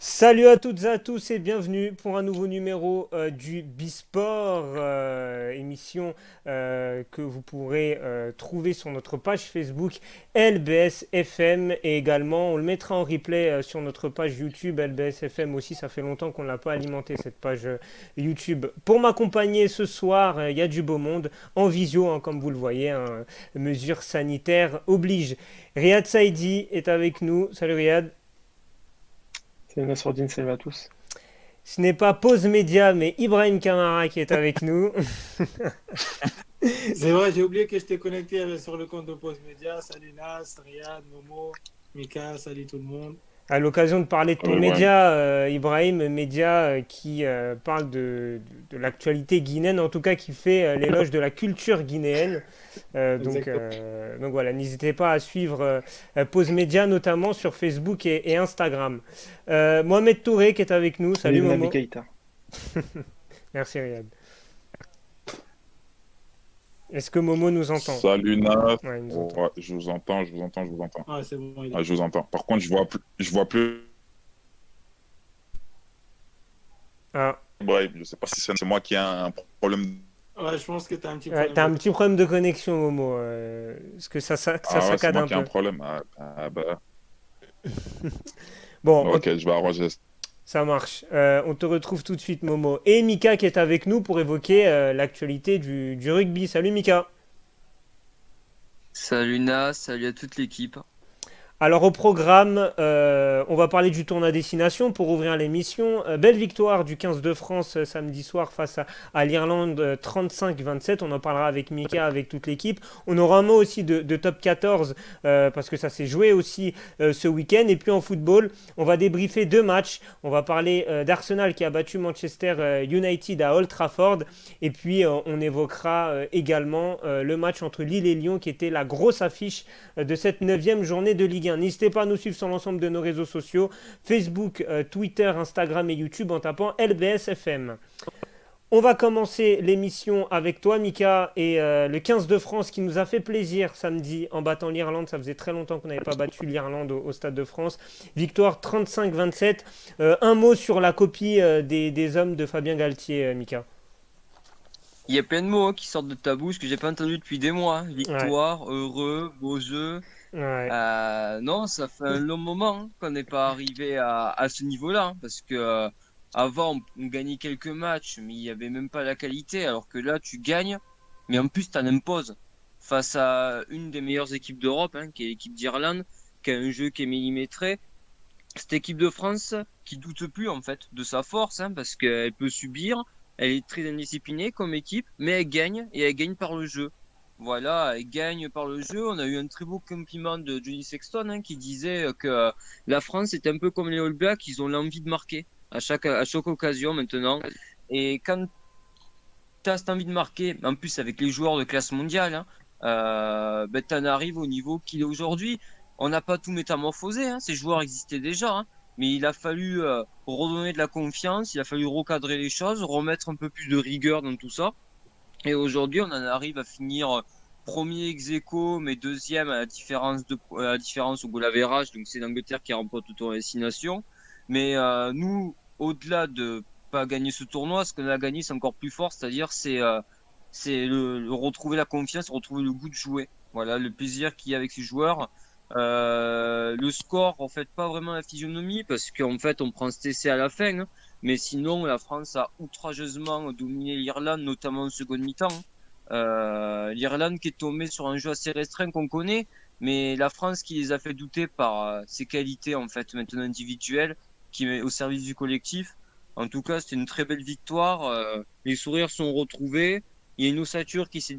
Salut à toutes et à tous et bienvenue pour un nouveau numéro du Bisport, émission que vous pourrez trouver sur notre page Facebook LBS FM et également on le mettra en replay sur notre page YouTube LBS FM aussi. Ça fait longtemps qu'on ne l'a pas alimenté cette page YouTube. Pour m'accompagner ce soir, il y a du beau monde en visio, hein, comme vous le voyez, hein, mesures sanitaires obligent. Riyad Saidi est avec nous. Salut Riyad. Salut Nassourdine, salut à tous. Ce n'est pas Pause Média, mais Ibrahim Kamara qui est avec nous. C'est vrai, j'ai oublié que j'étais connecté sur le compte de Pause Média. Salut Nas, Riyad, Momo, Mika, salut tout le monde. À l'occasion de parler de ton Salut Ibrahim. média, Ibrahim, média qui parle de l'actualité guinéenne, en tout cas qui fait l'éloge de la culture guinéenne. Exactement. Donc voilà, n'hésitez pas à suivre Pause Média, notamment sur Facebook et Instagram. Mohamed Touré qui est avec nous. Salut Salut Nabi Momo. Keïta. Merci Riyad. Est-ce que Momo nous entend? Salut Nat. Ouais, il nous entend. Ouais, je vous entends, je vous entends, je vous entends. Ah, c'est bon, il est. Ah, je vous entends. Par contre, je vois plus Ah, Brahim. Je sais pas si c'est moi qui ai un problème. Ouais, je pense que tu as un petit ouais, problème t'as de. un petit problème de connexion, Momo. Est-ce que ça Ah ouais, c'est saccade moi un qui ai un peu? problème. Bah, Bon, ok, je vais arranger. ça marche. On te retrouve tout de suite, Momo. Et Mika qui est avec nous pour évoquer l'actualité du rugby. Salut Mika. Salut Nas, salut à toute l'équipe. Alors au programme, on va parler du tournoi destination pour ouvrir l'émission. Belle victoire du 15 de France samedi soir face à l'Irlande 35-27. On en parlera avec Mika, avec toute l'équipe. On aura un mot aussi de top 14 parce que ça s'est joué aussi ce week-end. Et puis en football, on va débriefer deux matchs. On va parler d'Arsenal qui a battu Manchester United à Old Trafford. Et puis on évoquera également le match entre Lille et Lyon qui était la grosse affiche de cette neuvième journée de Ligue 1. N'hésitez pas à nous suivre sur l'ensemble de nos réseaux sociaux, Facebook, Twitter, Instagram et YouTube en tapant LBS FM. On va commencer l'émission avec toi, Mika, et le 15 de France qui nous a fait plaisir samedi en battant l'Irlande. Ça faisait très longtemps qu'on n'avait pas battu l'Irlande au Stade de France. Victoire 35-27. Un mot sur la copie des hommes de Fabien Galtier, Mika. Il y a plein de mots qui sortent de ta bouche que j'ai pas entendu depuis des mois, hein. Ouais, Victoire, heureux, beau jeu. ouais. Non, ça fait un long moment, hein, qu'on n'est pas arrivé à ce niveau-là, hein, parce que avant on gagnait quelques matchs, mais il y avait même pas la qualité, alors que là tu gagnes, mais en plus t'en imposes face à une des meilleures équipes d'Europe, hein, qui est l'équipe d'Irlande, qui a un jeu qui est millimétré. Cette équipe de France qui doute plus en fait de sa force, hein, parce qu'elle peut subir, elle est très indisciplinée comme équipe, mais elle gagne et elle gagne par le jeu. Voilà, elle gagne par le jeu. On a eu un très beau compliment de Johnny Sexton, hein, qui disait que la France est un peu comme les All Blacks, ils ont l'envie de marquer à chaque occasion maintenant. Et quand tu as cette envie de marquer, en plus avec les joueurs de classe mondiale, hein, ben, tu en arrives au niveau qu'il est aujourd'hui. On n'a pas tout métamorphosé, hein, ces joueurs existaient déjà, hein, mais il a fallu redonner de la confiance, il a fallu recadrer les choses, remettre un peu plus de rigueur dans tout ça. Et aujourd'hui, on en arrive à finir premier ex aequo, mais deuxième à la différence au goal average. Donc c'est l'Angleterre qui remporte le tournoi Destination. Mais nous, au-delà de pas gagner ce tournoi, ce qu'on a gagné, c'est encore plus fort. C'est-à-dire, c'est le retrouver la confiance, retrouver le goût de jouer. Voilà, le plaisir qu'il y a avec ces joueurs. Le score, en fait, pas vraiment la physionomie, parce qu'en fait, on prend ce TC à la fin, hein. Mais sinon, la France a outrageusement dominé l'Irlande, notamment en seconde mi-temps. L'Irlande qui est tombée sur un jeu assez restreint qu'on connaît, mais la France qui les a fait douter par ses qualités en fait maintenant individuelles, qui met au service du collectif. En tout cas, c'était une très belle victoire. Les sourires sont retrouvés. Il y a une ossature qui s'est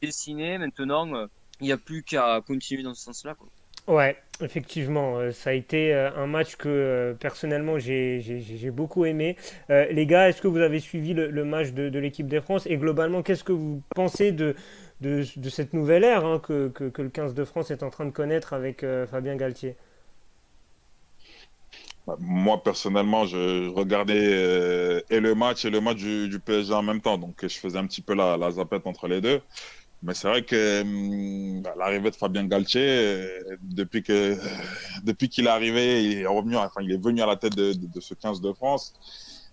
dessinée. Maintenant, il n'y a plus qu'à continuer dans ce sens-là, quoi. Ouais, effectivement, ça a été un match que personnellement j'ai beaucoup aimé. Les gars, est-ce que vous avez suivi le match de l'équipe de France et globalement, qu'est-ce que vous pensez de cette nouvelle ère hein, que le 15 de France est en train de connaître avec Fabien Galtier? Bah, moi, personnellement, je regardais et le match du PSG en même temps. Donc, je faisais un petit peu la zapette entre les deux. Mais c'est vrai que l'arrivée de Fabien Galtier, depuis qu'il est arrivé, il est revenu, enfin, il est venu à la tête de ce 15 de France.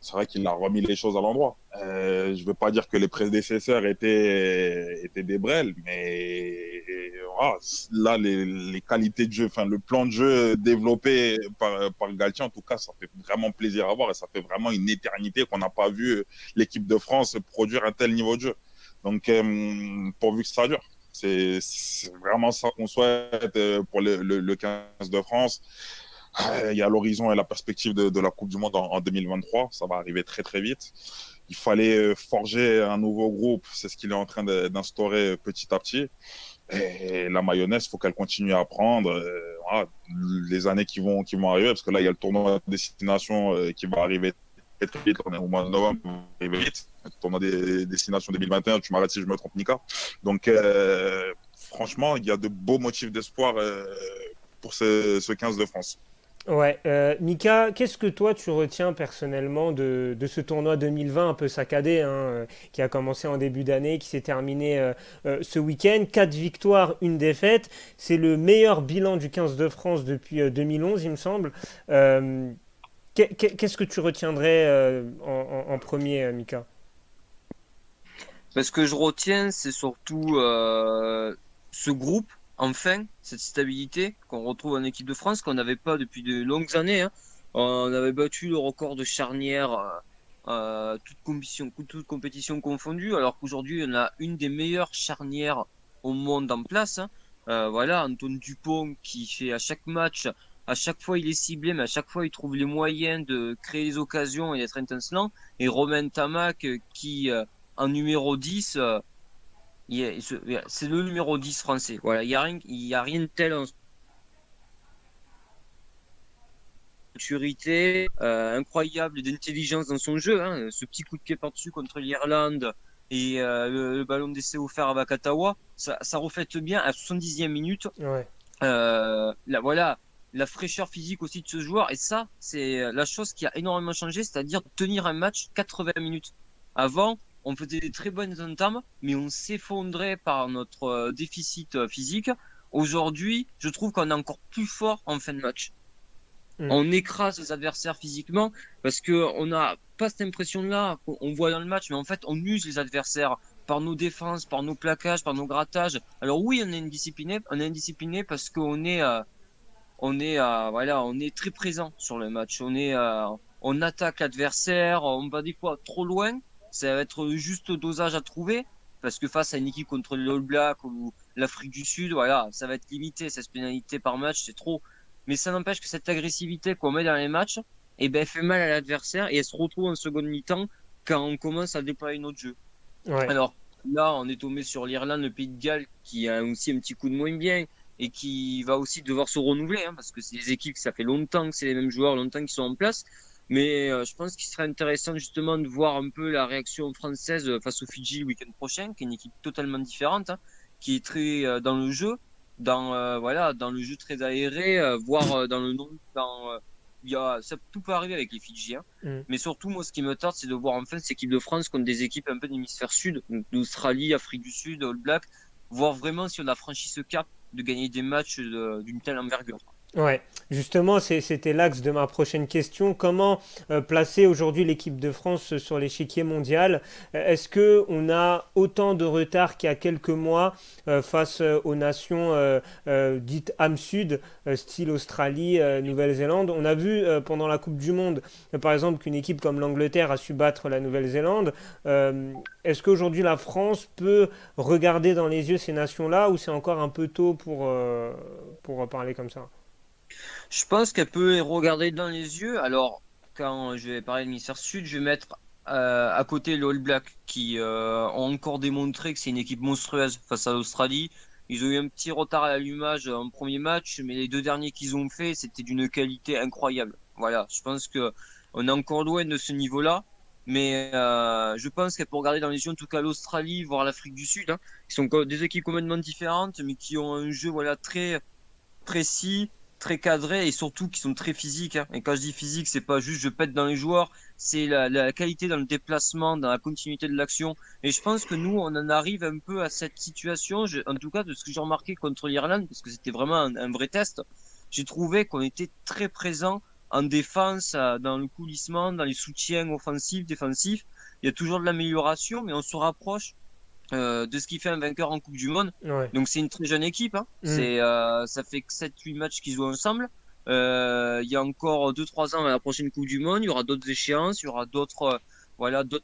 C'est vrai qu'il a remis les choses à l'endroit. Je ne veux pas dire que les prédécesseurs étaient des brels, mais voilà, là, les qualités de jeu, enfin, le plan de jeu développé par Galtier, en tout cas, ça fait vraiment plaisir à voir et ça fait vraiment une éternité qu'on n'a pas vu l'équipe de France produire un tel niveau de jeu. Donc, pourvu que ça dure. C'est vraiment ça qu'on souhaite pour le 15 de France. Il y a l'horizon et la perspective de la Coupe du Monde en 2023. Ça va arriver très, très vite. Il fallait forger un nouveau groupe. C'est ce qu'il est en train d'instaurer petit à petit. Et la mayonnaise, il faut qu'elle continue à prendre. Voilà, les années qui vont arriver, parce que là, il y a le tournoi de destination qui va arriver très, très vite. On est au mois de novembre, il va arriver vite. Le tournoi des destinations 2021, tu m'arrêtes si je me trompe, Nika. Donc, franchement, il y a de beaux motifs d'espoir pour ce 15 de France. Ouais, Mika, qu'est-ce que toi tu retiens personnellement de ce tournoi 2020 un peu saccadé, hein, qui a commencé en début d'année, qui s'est terminé ce week-end? 4 victoires, une défaite. C'est le meilleur bilan du 15 de France depuis 2011, il me semble. Qu'est-ce que tu retiendrais en premier, Mika? Ce que je retiens, c'est surtout ce groupe, enfin, cette stabilité qu'on retrouve en équipe de France, qu'on n'avait pas depuis de longues années, hein. On avait battu le record de charnière, toute compétition confondue, alors qu'aujourd'hui, on a une des meilleures charnières au monde en place, hein. Voilà, Antoine Dupont qui fait à chaque match, à chaque fois il est ciblé, mais à chaque fois il trouve les moyens de créer les occasions et d'être étincelant. Et Romain Tamac qui, en numéro 10, c'est le numéro 10 français. Voilà, il y a rien de tel en maturité, incroyable d'intelligence dans son jeu, hein. Ce petit coup de pied par-dessus contre l'Irlande et le ballon d'essai offert à Vakatawa, ça reflète bien à 70e minute Ouais. voilà, la fraîcheur physique aussi de ce joueur. Et ça, c'est la chose qui a énormément changé, c'est-à-dire tenir un match 80 minutes. Avant, on faisait des très bonnes entames, mais on s'effondrait par notre déficit physique. Aujourd'hui, je trouve qu'on est encore plus fort en fin de match. On écrase les adversaires physiquement parce que on n'a pas cette impression-là qu'on voit dans le match, mais en fait, on use les adversaires par nos défenses, par nos plaquages, par nos grattages. Alors oui, on est indiscipliné parce qu'on est, voilà, on est très présent sur le match. On attaque l'adversaire, on va des fois trop loin. Ça va être juste dosage à trouver parce que face à une équipe contre le All Black ou l'Afrique du Sud, voilà, ça va être limité. 16 pénalités par match, c'est trop. Mais ça n'empêche que cette agressivité qu'on met dans les matchs, eh ben, fait mal à l'adversaire et elle se retrouve en seconde mi-temps quand on commence à déployer notre jeu. Ouais. Alors là, on est tombé sur l'Irlande, le Pays de Galles, qui a aussi un petit coup de moins bien et qui va aussi devoir se renouveler, hein, parce que c'est des équipes, ça fait longtemps que c'est les mêmes joueurs, longtemps qu'ils sont en place. Mais je pense qu'il serait intéressant justement de voir un peu la réaction française face au Fidji le week-end prochain, qui est une équipe totalement différente, hein, qui est très dans le jeu, voilà, dans le jeu très aéré, voire dans le nom, ça tout peut arriver avec les Fidjiens. Mais surtout, moi, ce qui me tarde, c'est de voir enfin cette équipe de France contre des équipes un peu de l'hémisphère sud, d'Australie, Afrique du Sud, All Black, voir vraiment si on a franchi ce cap de gagner des matchs d'une telle envergure. Ouais, justement, c'était l'axe de ma prochaine question. Comment placer aujourd'hui l'équipe de France sur l'échiquier mondial? Est-ce que on a autant de retard qu'il y a quelques mois face aux nations dites âme sud, style Australie, Nouvelle-Zélande? On a vu pendant la Coupe du Monde, par exemple, qu'une équipe comme l'Angleterre a su battre la Nouvelle-Zélande. Est-ce qu'aujourd'hui la France peut regarder dans les yeux ces nations-là ou c'est encore un peu tôt pour parler comme ça? Je pense qu'elle peut les regarder dans les yeux. Alors, quand je vais parler de l'hémisphère sud, je vais mettre à côté le All Black qui ont encore démontré que c'est une équipe monstrueuse face à l'Australie. Ils ont eu un petit retard à l'allumage en premier match, mais les deux derniers qu'ils ont fait, c'était d'une qualité incroyable. Voilà, je pense que on est encore loin de ce niveau-là, mais je pense qu'elle peut regarder dans les yeux, en tout cas l'Australie, voire l'Afrique du Sud, hein, qui sont des équipes complètement différentes, mais qui ont un jeu voilà très précis, très cadrés et surtout qui sont très physiques. Hein. Et quand je dis physique, c'est pas juste je pète dans les joueurs, c'est la qualité dans le déplacement, dans la continuité de l'action. Et je pense que nous, on en arrive un peu à cette situation, en tout cas de ce que j'ai remarqué contre l'Irlande, parce que c'était vraiment un vrai test. J'ai trouvé qu'on était très présent en défense, dans le coulissement, dans les soutiens offensifs, défensifs. Il y a toujours de l'amélioration, mais on se rapproche de ce qui fait un vainqueur en Coupe du Monde. Ouais. Donc c'est une très jeune équipe. Hein. Ça fait que 7-8 matchs qu'ils jouent ensemble. Il y a encore 2-3 ans à la prochaine Coupe du Monde. Il y aura d'autres échéances, il y aura d'autres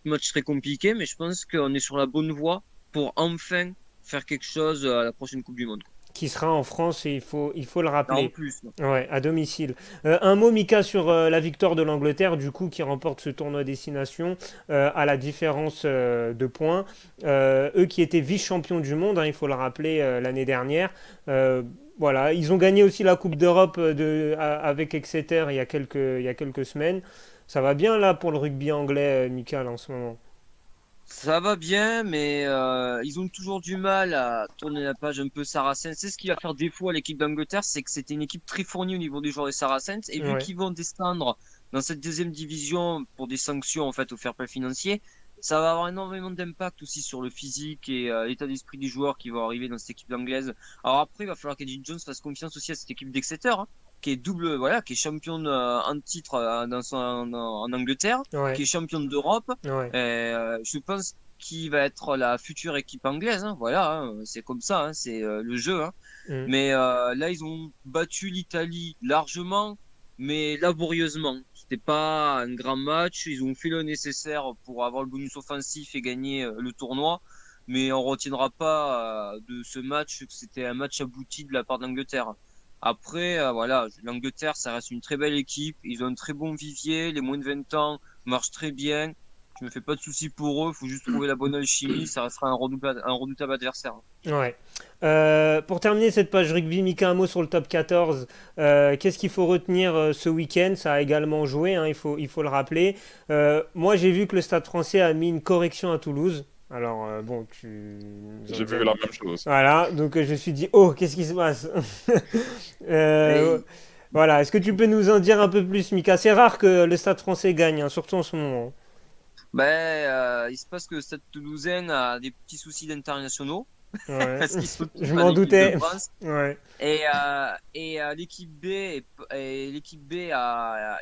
matchs très compliqués. Mais je pense qu'on est sur la bonne voie pour enfin faire quelque chose à la prochaine Coupe du Monde. Qui sera en France, et il faut le En rappeler. plus. Ouais, à domicile. Un mot, Mika, sur la victoire de l'Angleterre, du coup, qui remporte ce tournoi destination à la différence de points. Eux qui étaient vice-champions du monde, hein, il faut le rappeler, l'année dernière. Voilà, ils ont gagné aussi la Coupe d'Europe avec Exeter il y a quelques semaines. Ça va bien là pour le rugby anglais, Mika, là, en ce moment. Ça va bien, mais ils ont toujours du mal à tourner la page un peu Saracens. C'est ce qui va faire défaut à l'équipe d'Angleterre, c'est que c'était une équipe très fournie au niveau des joueurs des Saracens. Et vu Ouais. qu'ils vont descendre dans cette deuxième division pour des sanctions en fait au fair play financier, ça va avoir énormément d'impact aussi sur le physique et l'état d'esprit des joueurs qui vont arriver dans cette équipe anglaise. Alors après, il va falloir qu'Eddie Jones fasse confiance aussi à cette équipe d'Exeter, hein, qui est qui est championne en titre en Angleterre, Ouais. qui est championne d'Europe. Ouais. Je pense qu'il va être la future équipe anglaise. Hein, voilà, hein, c'est comme ça, hein, c'est le jeu. Hein. Mm. Mais là, ils ont battu l'Italie largement, mais laborieusement. C'était pas un grand match. Ils ont fait le nécessaire pour avoir le bonus offensif et gagner le tournoi. Mais on retiendra pas de ce match que c'était un match abouti de la part d'Angleterre. Après, voilà, l'Angleterre, ça reste une très belle équipe. Ils ont un très bon vivier. Les moins de 20 ans marchent très bien. Je me fais pas de soucis pour eux. Il faut juste trouver la bonne alchimie. Ça restera un redoutable adversaire. Ouais. Pour terminer cette page rugby, Mika, un mot sur le top 14. Qu'est-ce qu'il faut retenir ce week-end? Ça a également joué, hein, il faut le rappeler. Moi, j'ai vu que le Stade français a mis une correction à Toulouse. Alors, bon, J'ai vu la même chose. Voilà, donc je me suis dit, oh, qu'est-ce qui se passe? Et Voilà, est-ce que tu peux nous en dire un peu plus, Mika? C'est rare que le Stade français gagne, hein, surtout en ce moment. il se passe que le Stade Toulousain a des petits soucis d'internationaux Ouais. parce qu'ils sont tous Je en m'en équipe doutais. de France. Ouais. L'équipe B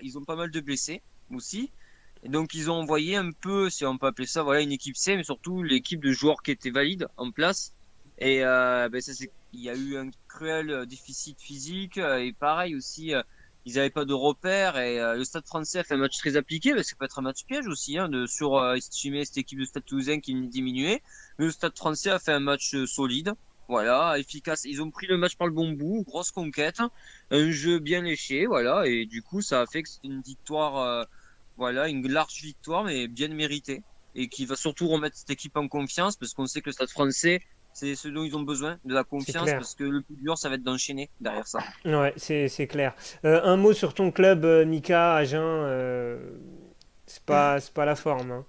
ils ont pas mal de blessés aussi. Et donc ils ont envoyé un peu, si on peut appeler ça, voilà, une équipe C, mais surtout l'équipe de joueurs qui étaient valides en place. Et il y a eu un cruel déficit physique et pareil aussi, ils n'avaient pas de repères et le Stade français a fait un match très appliqué, parce que ça peut être un match piège aussi, hein, de surestimer cette équipe de Stade Toulousain qui diminuait. Mais le Stade français a fait un match solide, voilà, efficace. Ils ont pris le match par le bon bout, grosse conquête, un jeu bien léché, voilà, et du coup ça a fait que c'était une victoire, voilà, une large victoire mais bien méritée et qui va surtout remettre cette équipe en confiance parce qu'on sait que le Stade français c'est ce dont ils ont besoin, de la C'est confiance, clair. parce que le plus dur, ça va être d'enchaîner derrière ça. Ouais, c'est clair. Un mot sur ton club, Mika, Agen. C'est pas la forme, hein.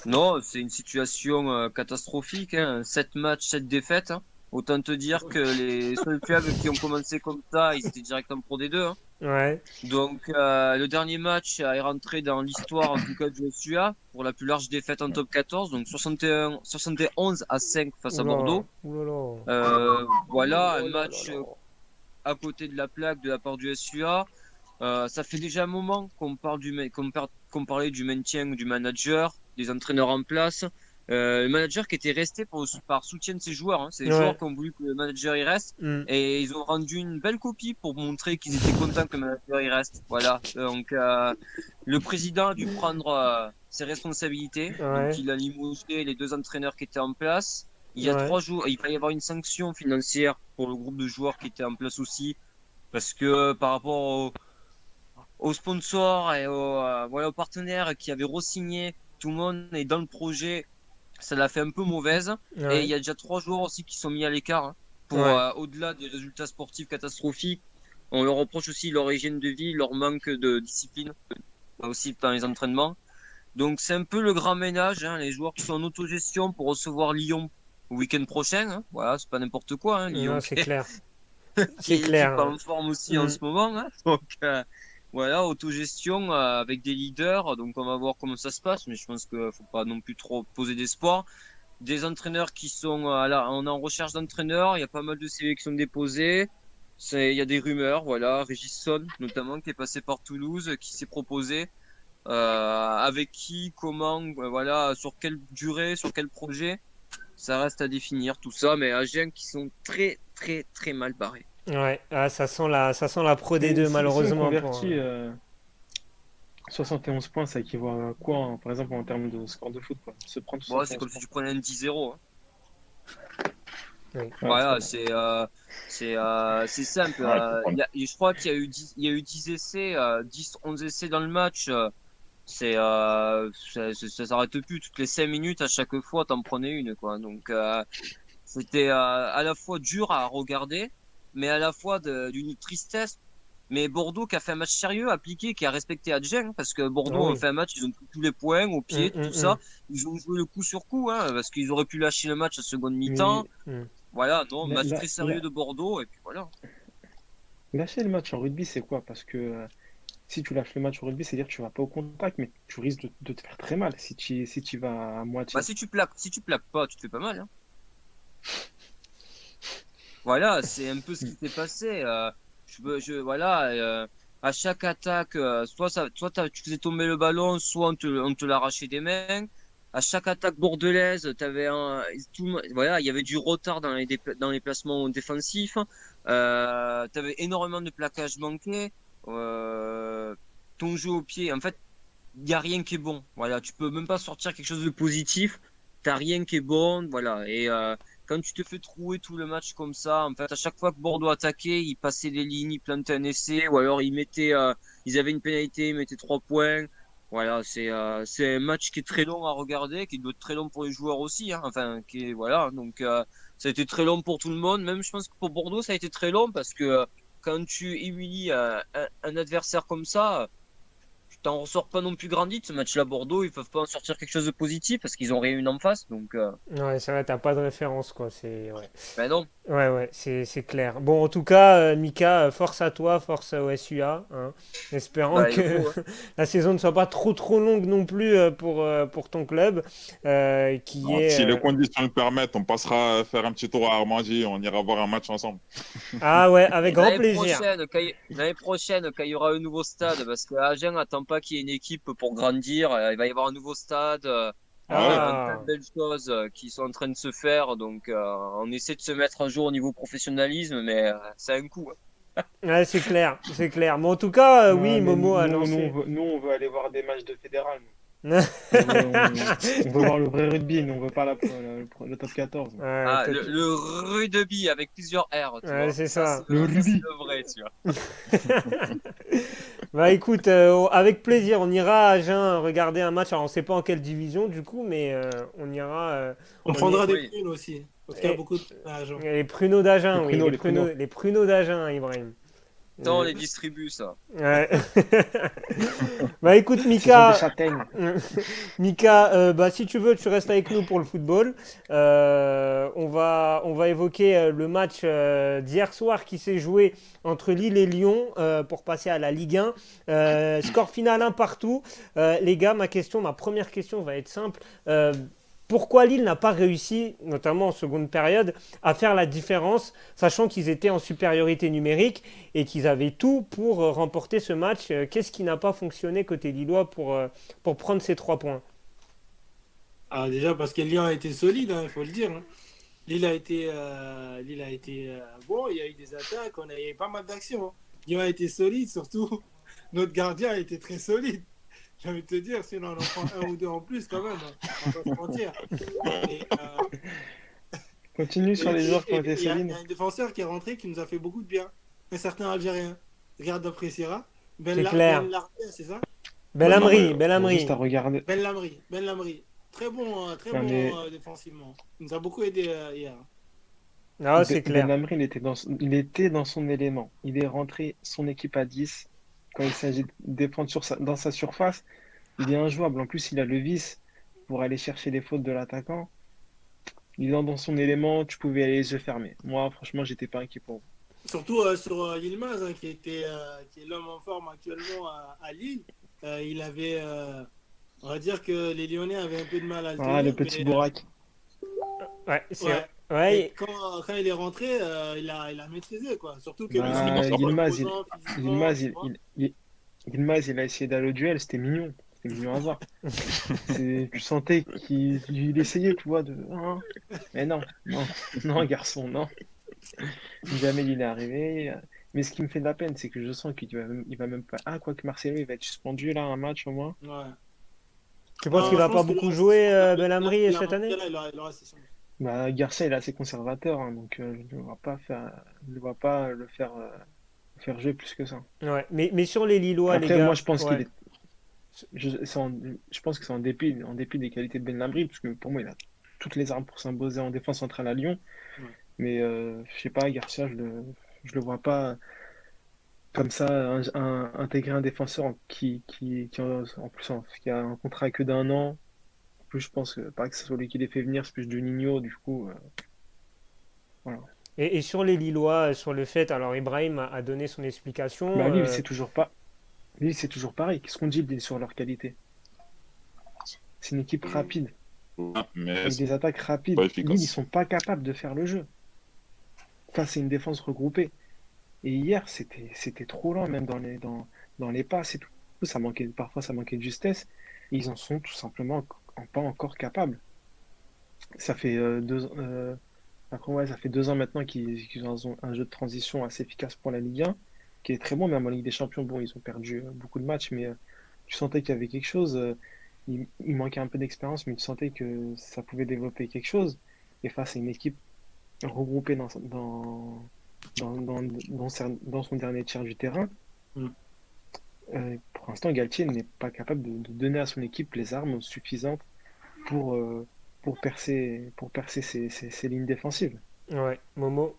Non, c'est une situation catastrophique. Hein. 7 matchs, 7 défaites. Hein. Autant te dire que les seuls clubs qui ont commencé comme ça, ils étaient direct en Pro D2. Hein. Ouais. Donc, le dernier match est rentré dans l'histoire, en tout cas, du SUA, pour la plus large défaite en top 14. Donc, 71-5 face à Bordeaux. Voilà, un match à côté de la plaque de la part du SUA. Ça fait déjà un moment qu'on parlait du maintien du manager, des entraîneurs en place. Le manager qui était resté par soutien de ses joueurs. Hein. C'est les Ouais. joueurs qui ont voulu que le manager y reste. Mm. Et ils ont rendu une belle copie pour montrer qu'ils étaient contents que le manager y reste. Voilà. Donc, le président a dû prendre ses responsabilités. Ouais. Donc, il a limogé les 2 entraîneurs qui étaient en place. Il y a Ouais. 3 jours, il va y avoir une sanction financière pour le groupe de joueurs qui était en place aussi. Parce que par rapport aux sponsors et aux partenaires qui avaient re-signé, tout le monde est dans le projet, ça l'a fait un peu mauvaise. Ouais. Et il y a déjà 3 joueurs aussi qui sont mis à l'écart, hein, pour Ouais. au-delà des résultats sportifs catastrophiques. On leur reproche aussi leur hygiène de vie, leur manque de discipline, aussi dans les entraînements. Donc c'est un peu le grand ménage, hein, les joueurs qui sont en autogestion pour recevoir Lyon au week-end prochain. Hein. Voilà, c'est pas n'importe quoi, hein, Lyon. Non, c'est clair. C'est qui est clair. l'équipe en forme aussi en Mm. ce moment. Hein. Donc voilà, autogestion avec des leaders. Donc on va voir comment ça se passe, mais je pense qu'il faut pas non plus trop poser d'espoir. Des entraîneurs qui sont on est en recherche d'entraîneurs. Il y a pas mal de sélections déposées. Il y a des rumeurs, voilà. Régis Son, notamment, qui est passé par Toulouse, qui s'est proposé. Avec qui, comment, voilà, sur quelle durée, sur quel projet. Ça reste à définir tout ça, mais Agen qui sont très, très, très mal barrés. Ouais, ah, ça sent la Pro Mais D2 si on malheureusement pour. convertit 71 points, ça équivaut à quoi, par exemple, en termes de score de foot, quoi? Se prendre Bon, c'est 71 comme si points. tu prenais un 10-0. Hein. Oui. Ouais, Voilà, c'est c'est simple. Ouais, faut prendre- Je crois qu'il y a eu 10, il y a eu 10 essais, 10, 11 essais dans le match. Ça s'arrête plus. Toutes les 5 minutes, à chaque fois, t'en prenais une, quoi. Donc, c'était à la fois dur à regarder, mais à la fois d'une tristesse. Mais Bordeaux qui a fait un match sérieux, appliqué, qui a respecté Adjeng, parce que Ah Bordeaux a oui. fait un match, ils ont pris tous les points au pied, tout ça. Mm. Ils ont joué le coup sur coup, hein, parce qu'ils auraient pu lâcher le match à seconde mi-temps. Mais Mm. Voilà, non, là, match là, très sérieux là- de Bordeaux, et puis voilà. lâcher le match en rugby, c'est quoi? Parce que si tu lâches le match au rugby, c'est-à-dire que tu vas pas au contact, mais tu risques de te faire très mal si tu vas à Bah, moitié. si tu plaques pas, tu te fais pas mal, hein. Voilà, c'est un peu ce qui s'est passé. Voilà, à chaque attaque, tu faisais tomber le ballon, soit on te l'arrachait des mains. À chaque attaque bordelaise, voilà, il y avait du retard dans les placements défensifs. T'avais énormément de plaquages manqués. Euh, Ton jeu au pied, en fait, il y a rien qui est bon. Voilà, tu peux même pas sortir quelque chose de positif. T'as rien qui est bon, voilà. Et quand tu te fais trouer tout le match comme ça, en fait, à chaque fois que Bordeaux attaquait, ils passaient les lignes, ils plantaient un essai, ou alors ils avaient une pénalité, ils mettaient 3 points. Voilà, c'est un match qui est très long à regarder, qui doit être très long pour les joueurs aussi, hein. Enfin, voilà. Donc, ça a été très long pour tout le monde. Même, je pense que pour Bordeaux, ça a été très long parce que quand tu humilies un adversaire comme ça, tu t'en ressors pas non plus grandi de ce match-là. Bordeaux, ils peuvent pas en sortir quelque chose de positif parce qu'ils ont rien eu en face. Donc, Ouais, c'est vrai, t'as pas de référence quoi. C'est ouais. ben non. Ouais, c'est clair. Bon, en tout cas, Mika, force à toi, force au SUA, hein. Espérant Bah, il que faut, hein. la saison ne soit pas trop longue non plus pour ton club, qui Non, est... si les conditions le permettent, on passera faire un petit tour à Armandy, on ira voir un match ensemble. Ah ouais, avec Et grand plaisir. l'année prochaine, quand il y aura un nouveau stade, parce que Agen n'attend pas qu'il y ait une équipe pour grandir, il va y avoir un nouveau stade, Ah ouais? un tas de Ah, belles choses qui sont en train de se faire. Donc, on essaie de se mettre à jour au niveau professionnalisme, mais c'est un coup. Hein. ouais, c'est clair, c'est clair. Mais en tout cas, Ouais, oui, mais Momo a nous, lancé. on veut aller voir des matchs de fédéral. On veut voir le vrai rugby, nous, on veut pas le top 14. Ouais, Ah, toi, le rugby avec plusieurs R, tu ouais, vois. c'est Ça, c'est ça. Le ça, c'est rugby. le vrai, tu vois. Bah écoute, avec plaisir, on ira à Agen regarder un match. Alors on sait pas en quelle division du coup, mais on ira. On On y... prendra des Oui. prunes aussi, parce qu'il y a Et- beaucoup de argent. Les pruneaux d'Agen, oui, Les pruneaux. les pruneaux d'Agen, Ibrahim. Tant on Euh, les distribue, ça. ouais. Bah écoute, Ce sont des Mika, châtaignes. Mika, bah si tu veux, tu restes avec nous pour le football. On va évoquer le match d'hier soir qui s'est joué entre Lille et Lyon pour passer à la Ligue 1. Score final un partout. Les gars, ma première question va être simple. Pourquoi Lille n'a pas réussi, notamment en seconde période, à faire la différence, sachant qu'ils étaient en supériorité numérique et qu'ils avaient tout pour remporter ce match? Qu'est-ce qui n'a pas fonctionné côté Lillois pour prendre ces 3 points? Ah, déjà, parce que Lyon a été solide, il faut le dire. Hein. Lille a été bon, il y a eu des attaques, il y a eu pas mal d'actions. Hein. Lyon a été solide, surtout notre gardien a été très solide. J'ai envie de te dire, sinon on en prend un ou deux en plus quand même. Hein. On va pas se mentir. Et, Continue sur les joueurs qui ont été il y a solides. un défenseur qui est rentré qui nous a fait beaucoup de bien. Un certain Algérien. Regarde d'après Sierra. C'est clair. Ben Lardia, c'est ça? Belhamri, Non, Belhamri. Juste à regarder. Ben Lamry. Très bon, Non, mais défensivement. Il nous a beaucoup aidé hier. Ah, c'est Ben clair. Lamry, il était dans son élément. Il est rentré son équipe à 10. Quand il s'agit de défendre dans sa surface, il est injouable. En plus, il a le vice pour aller chercher les fautes de l'attaquant. Il est dans son élément, tu pouvais aller les yeux fermés. Moi, franchement, j'étais pas inquiet pour vous. Surtout sur Yilmaz, hein, qui est l'homme en forme actuellement à Lille. Il avait, on va dire que les Lyonnais avaient un peu de mal à le Ah, le tenir, petit mais Bourak. Ouais, c'est ouais. Mais ouais, quand il est rentré, il a maîtrisé, quoi. Surtout que lui, Il a mis c'était dans Bah, sa très boîte. Yilmaz, imposant physiquement, Yilmaz, tu vois. Yilmaz, il a essayé d'aller au duel, c'était mignon. C'était mignon à voir. Tu sentais qu'il essayait, tu vois, de. Hein. Mais non, non, non, garçon, non. Jamais il est arrivé. Mais ce qui me fait de la peine, c'est que je sens il va même pas. Ah, quoi que Marcelo, il va être suspendu là, un match au moins. Ouais. tu penses qu'il Non, je va pas pense qu'il beaucoup aura ses chances. jouer Belhamri Il a cette année? montré là, il aura ses chances. Bah, Garcia, il est assez conservateur, hein, donc je ne vois pas faire jouer plus que ça. Ouais, mais sur les Lillois, les Après, moi, gars, je pense qu'il ouais. est. Je pense que c'est en dépit des qualités de Ben Lamry, parce que pour moi, il a toutes les armes pour s'imposer en défense centrale à Lyon. Ouais. Mais je sais pas, Garcia, je le vois pas comme ça intégrer un défenseur en plus qui a un contrat que d'un an. En plus, je pense que pas que ce soit lui qui les fait venir, c'est plus Juninho, du coup, voilà. Et sur les Lillois, sur le fait, alors Ibrahim a donné son explication. Bah lui, c'est toujours pas. Lui, c'est toujours pareil. Qu'est-ce qu'on dit sur leur qualité? C'est une équipe rapide, Mais avec c'est des attaques pas rapides. Lille, ils efficace. sont pas capables de faire le jeu. Face à une défense regroupée. Et hier, c'était trop lent, même dans les passes et tout. Parfois, ça manquait de justesse. Et ils en sont tout simplement pas encore capables. Ça fait après, ouais, ça fait 2 ans maintenant qu'ils ont un jeu de transition assez efficace pour la Ligue 1, qui est très bon, même en Ligue des Champions. Bon, ils ont perdu beaucoup de matchs, mais tu sentais qu'il y avait quelque chose. Il manquait un peu d'expérience, mais tu sentais que ça pouvait développer quelque chose. Et face à une équipe regroupée dans son dernier tiers du terrain, Mm. pour l'instant, Galtier n'est pas capable de donner à son équipe les armes suffisantes pour, euh, pour percer ses lignes défensives. Ouais, Momo.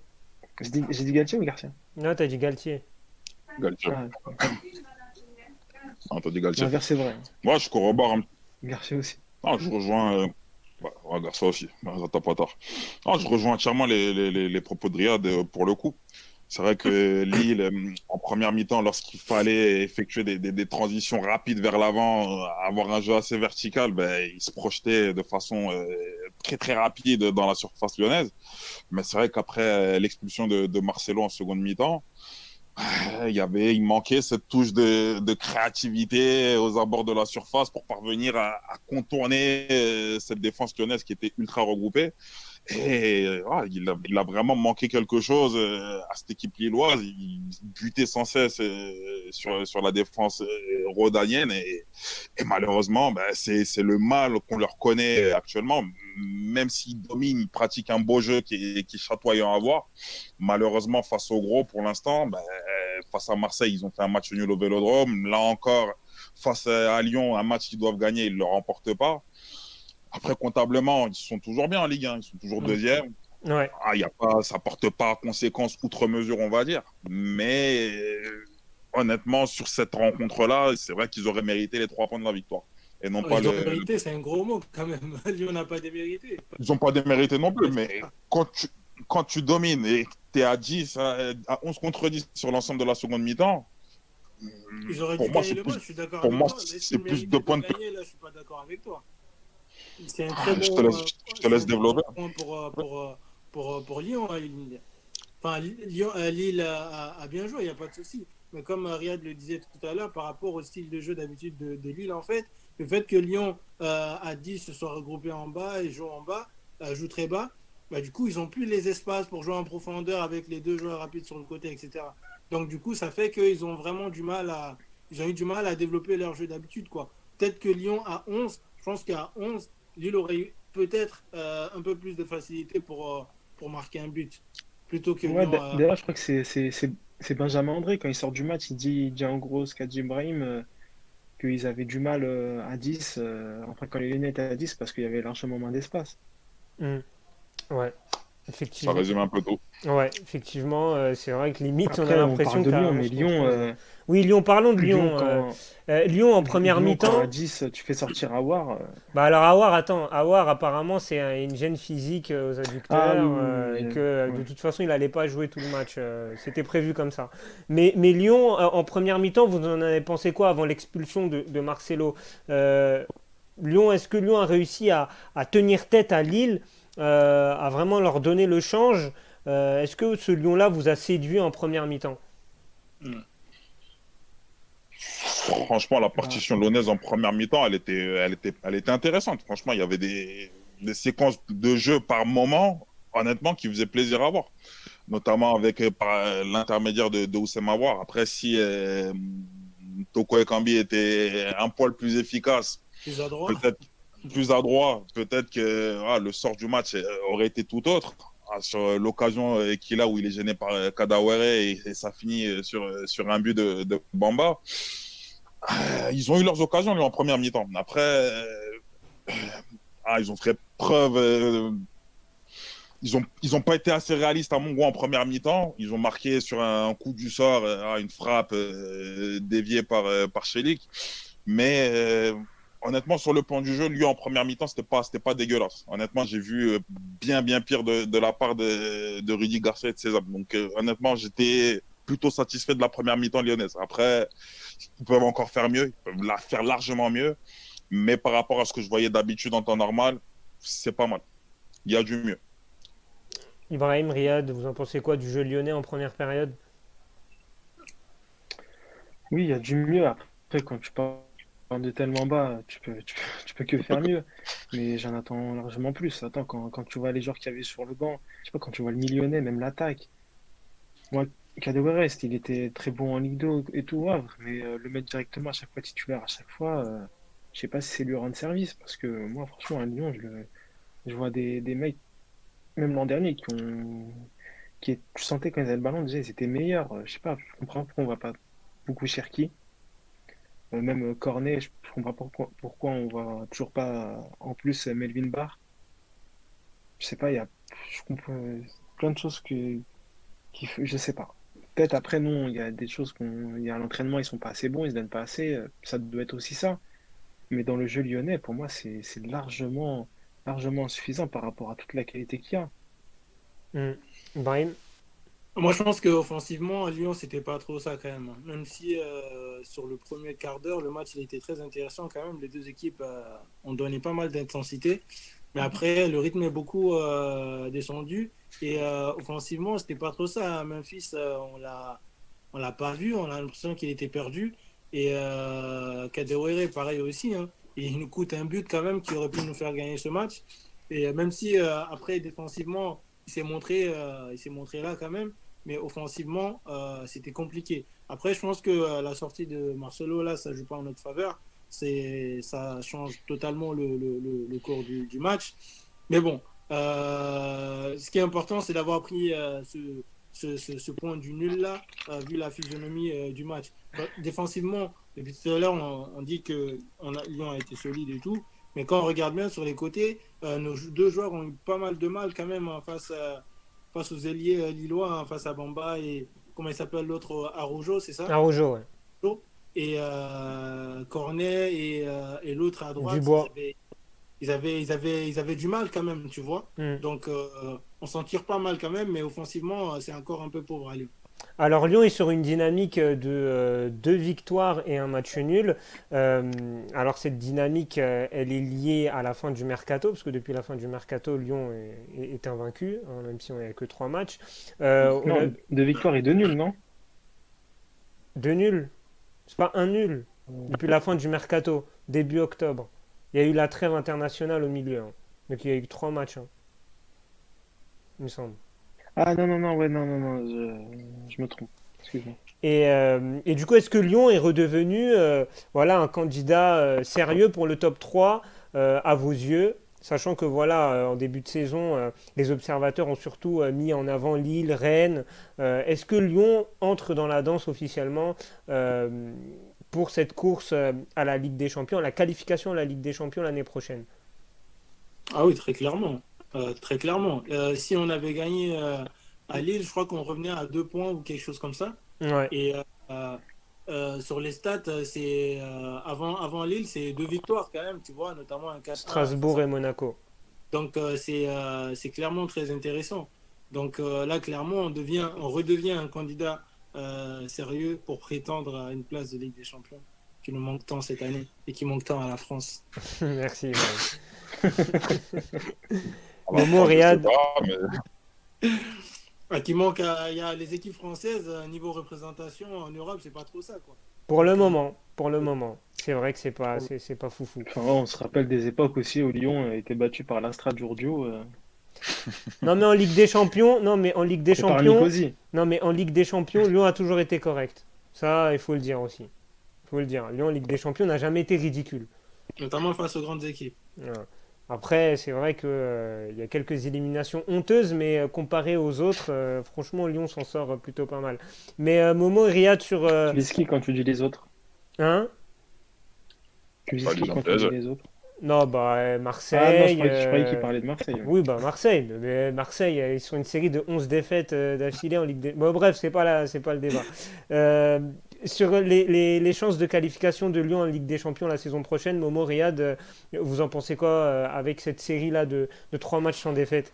J'ai dit Galtier ou Garcia? Non, t'as dit Galtier. Galtier. Ah, pardon. Ah, t'as dit Galtier. L'inverse c'est vrai, hein. Moi, je corrobore un. Garcia aussi. Non, je rejoins. Bah, regarde ça aussi. Bah, ça t'a pas tort. Non, je rejoins entièrement les propos de Riyad pour le coup. C'est vrai que Lille, en première mi-temps, lorsqu'il fallait effectuer des transitions rapides vers l'avant, avoir un jeu assez vertical, ben, il se projetait de façon très très rapide dans la surface lyonnaise. Mais c'est vrai qu'après l'expulsion de Marcelo en seconde mi-temps, il manquait cette touche de créativité aux abords de la surface pour parvenir à contourner cette défense lyonnaise qui était ultra regroupée. Et il a vraiment manqué quelque chose à cette équipe lilloise. Il butait sans cesse sur la défense rhodanienne. Et malheureusement, ben, c'est le mal qu'on leur connaît actuellement. Même s'ils dominent, ils pratiquent un beau jeu qui est chatoyant à voir. Malheureusement, face au gros, pour l'instant, ben, face à Marseille, ils ont fait un match nul au Vélodrome. Là encore, face à Lyon, un match qu'ils doivent gagner, ils ne le remportent pas. Après, comptablement, ils sont toujours bien en Ligue 1, ils sont toujours Mm. deuxième. Ouais. Ça porte pas conséquence outre mesure, on va dire. Mais honnêtement, sur cette rencontre-là, c'est vrai qu'ils auraient mérité les 3 points de la victoire. Et non pas Ils ont le. mérité, c'est un gros mot quand même. Lyon n'a pas démérité. Ils n'ont pas démérité non plus, Ouais, mais quand tu domines et que tu es à 10, à 11 contre 10 sur l'ensemble de la seconde mi-temps, ils auraient pour dû moi, gagner c'est le plus, match, je suis d'accord pour avec moi, toi. Mais c'est s'ils plus de méritaient de points de. gagner, là, je suis pas d'accord avec toi. C'est un très Je te bon, laisse, je te laisse développer. point pour Lyon, hein. Enfin, Lille a bien joué, il n'y a pas de souci. Mais comme Riyad le disait tout à l'heure, par rapport au style de jeu d'habitude de Lille, en fait, le fait que Lyon à 10 se soit regroupé en bas et joue en bas, joue très bas, bah, du coup, ils n'ont plus les espaces pour jouer en profondeur avec les deux joueurs rapides sur le côté, etc. Donc, du coup, ça fait qu'ils ont vraiment ils ont eu du mal à développer leur jeu d'habitude, quoi. Peut-être que Lyon à 11, je pense qu'à 11, Lille aurait eu peut-être un peu plus de facilité pour marquer un but plutôt que Ouais, Lyon. d'ailleurs, je crois que c'est Benjamin André, quand il sort du match, il dit en gros ce qu'a dit Ibrahim, qu'ils avaient du mal à 10, enfin quand les Lyonnais étaient à 10, parce qu'il y avait largement moins d'espace. Mm. Ouais. Ça Effectivement. résume un peu tout. Ouais, effectivement, c'est vrai que limite, on a Après, on l'impression parle que de Lyon, carrément mais se contrôle. Lyon, Oui, Lyon, parlons de Lyon Lyon. quand, Lyon en première Lyon, quand à mi-temps. 10 tu fais sortir Aouar. Bah alors Awar, attends, Awar apparemment c'est une gêne physique aux Ah oui, adducteurs oui, oui, et que de ouais. toute façon il allait pas jouer tout le match. C'était prévu comme ça. Mais Lyon en première mi-temps, vous en avez pensé quoi avant l'expulsion de Marcelo? Lyon, est-ce que Lyon a réussi à tenir tête à Lille, à vraiment leur donner le change? Est-ce que ce Lyon-là vous a séduit en première mi-temps? Hmm. Franchement, la Bah, partition lyonnaise en première mi-temps, elle était intéressante. Franchement, il y avait des séquences de jeu par moment, honnêtement, qui faisaient plaisir à voir. Notamment avec par l'intermédiaire de Oussem Aouar. Après, si Toko Ekambi était un poil plus efficace, Plus à droite. peut-être plus adroit, peut-être que le sort du match aurait été tout autre. Sur l'occasion qu'il a où il est gêné par Kadawere et ça finit sur un but de Bamba. Ils ont eu leurs occasions lui, en première mi-temps. Après, ils ont fait preuve. Ils ont pas été assez réalistes à mon goût en première mi-temps. Ils ont marqué sur un coup du sort, une frappe déviée par Chelik. Mais honnêtement, sur le plan du jeu, lui en première mi-temps, c'était pas dégueulasse. Honnêtement, j'ai vu bien pire de la part de Rudy Garcia et de César. Donc honnêtement, j'étais plutôt satisfait de la première mi-temps lyonnaise. Après, ils peuvent encore faire mieux, ils peuvent la faire largement mieux. Mais par rapport à ce que je voyais d'habitude en temps normal, c'est pas mal. Il y a du mieux. Ibrahim, Riyad, vous en pensez quoi du jeu lyonnais en première période? oui, il y a du mieux. Après, quand tu parles de tellement bas, tu peux que faire mieux. Mais j'en attends largement plus. Attends, quand tu vois les joueurs qu'il y avait sur le banc, je sais pas, quand tu vois le Lyonnais, même l'attaque. Moi, Kadewere, il était très bon en Ligue 2 et tout, ouais, mais le mettre directement à chaque fois titulaire, à chaque fois, je sais pas si c'est lui rendre service. Parce que moi, franchement, à Lyon, je vois des mecs, même l'an dernier, tu sentais quand ils avaient le ballon, déjà, ils étaient meilleurs. Je sais pas, je comprends pourquoi on va pas beaucoup Cherki. Même Cornet, je comprends pas pourquoi on voit toujours pas en plus Melvin Barr. Je sais pas, je comprends plein de choses je sais pas. Peut-être après, non, il y a des choses il y a à l'entraînement, ils sont pas assez bons, ils se donnent pas assez. Ça doit être aussi ça. Mais dans le jeu lyonnais, pour moi, c'est largement insuffisant par rapport à toute la qualité qu'il y a. Hmm. Ibrahim? Moi, je pense qu'offensivement, Lyon, c'était pas trop ça quand même. Même si sur le premier quart d'heure, le match il était très intéressant quand même. Les deux équipes ont donné pas mal d'intensité. Mais après, le rythme est beaucoup descendu. Et offensivement, c'était pas trop ça. Memphis, on l'a pas vu. On a l'impression qu'il était perdu. Et Kadewere, pareil aussi. Hein. Et il nous coûte un but quand même qui aurait pu nous faire gagner ce match. Et même si après, défensivement, il s'est montré là quand même. Mais offensivement, c'était compliqué. Après, je pense que la sortie de Marcelo, là, ça ne joue pas en notre faveur. Ça change totalement le cours du match. Mais bon, ce qui est important, c'est d'avoir pris ce point du nul là, vu la physionomie du match. Défensivement, depuis tout à l'heure, on dit que Lyon a été solide et tout. Mais quand on regarde bien sur les côtés, nos deux joueurs ont eu pas mal de mal quand même face aux ailiers lillois, hein, face à Bamba et comment il s'appelle l'autre, Araujo, c'est ça? Araujo, ouais. Et Cornet et l'autre à droite, Dubois. ils avaient du mal quand même, tu vois. Hmm. Donc on s'en tire pas mal quand même, mais offensivement, c'est encore un peu pauvre à Lyon. Alors Lyon est sur une dynamique de 2 victoires et un match nul. Alors cette dynamique, elle est liée à la fin du mercato, parce que depuis la fin du mercato, Lyon est invaincu, hein, même si on n'a que 3 matchs. On a Non, 2 victoires et 2 nuls, non? 2 nuls, c'est pas un nul. Depuis la fin du mercato, début octobre. Il y a eu la trêve internationale au milieu, hein. Donc il y a eu 3 matchs, hein, il me semble. Ah non, non, non, ouais, non, non, non, je me trompe. Excuse-moi. Et du coup, est-ce que Lyon est redevenu voilà, un candidat sérieux pour le top 3 à vos yeux, sachant que voilà, en début de saison, les observateurs ont surtout mis en avant Lille, Rennes. Est-ce que Lyon entre dans la danse officiellement pour cette course à la Ligue des Champions, la qualification à la Ligue des Champions l'année prochaine? Ah oui, très clairement. très clairement. Si on avait gagné à Lille, je crois qu'on revenait à 2 points ou quelque chose comme ça. Ouais. Et sur les stats, avant Lille, c'est 2 victoires quand même, tu vois, notamment un 4-1 face Strasbourg à... et Monaco. Donc c'est clairement très intéressant. Donc là, clairement, on redevient un candidat sérieux pour prétendre à une place de Ligue des Champions qui nous manque tant cette année et qui manque tant à la France. Merci, Ibrahim. Alors, Momo, je sais Riyad. pas, mais Il y a les équipes françaises, niveau représentation en Europe, c'est pas trop ça, quoi. Pour le Donc, moment. Pour le moment. C'est vrai que c'est pas foufou. Enfin, on se rappelle des époques aussi où Lyon a été battu par l'Astra Giurgio Non, mais en Ligue des Champions. Non, mais en Ligue des et par Champions. Nicosie. Non, mais en Ligue des Champions, Lyon a toujours été correct. Ça, il faut le dire aussi. Il faut le dire. Lyon en Ligue des Champions n'a jamais été ridicule. notamment face aux grandes équipes. Voilà. Après, c'est vrai que il y a quelques éliminations honteuses, mais comparé aux autres, franchement, Lyon s'en sort plutôt pas mal. Mais Momo et Riyad sur. Tu vises qui quand tu dis les autres? Hein? Tu pas vises les qui gens quand tu dis PSG. les autres? Non, bah, Ah non, Marseille. je croyais qu'il parlait de Marseille. Oui, bah, Marseille. Mais Marseille, ils sont une série de 11 défaites d'affilée en Ligue des. Bon, bref, c'est pas le débat. Euh, sur les chances de qualification de Lyon en Ligue des Champions la saison prochaine, Momo, Riyad, vous en pensez quoi avec cette série-là de 3 matchs sans défaite?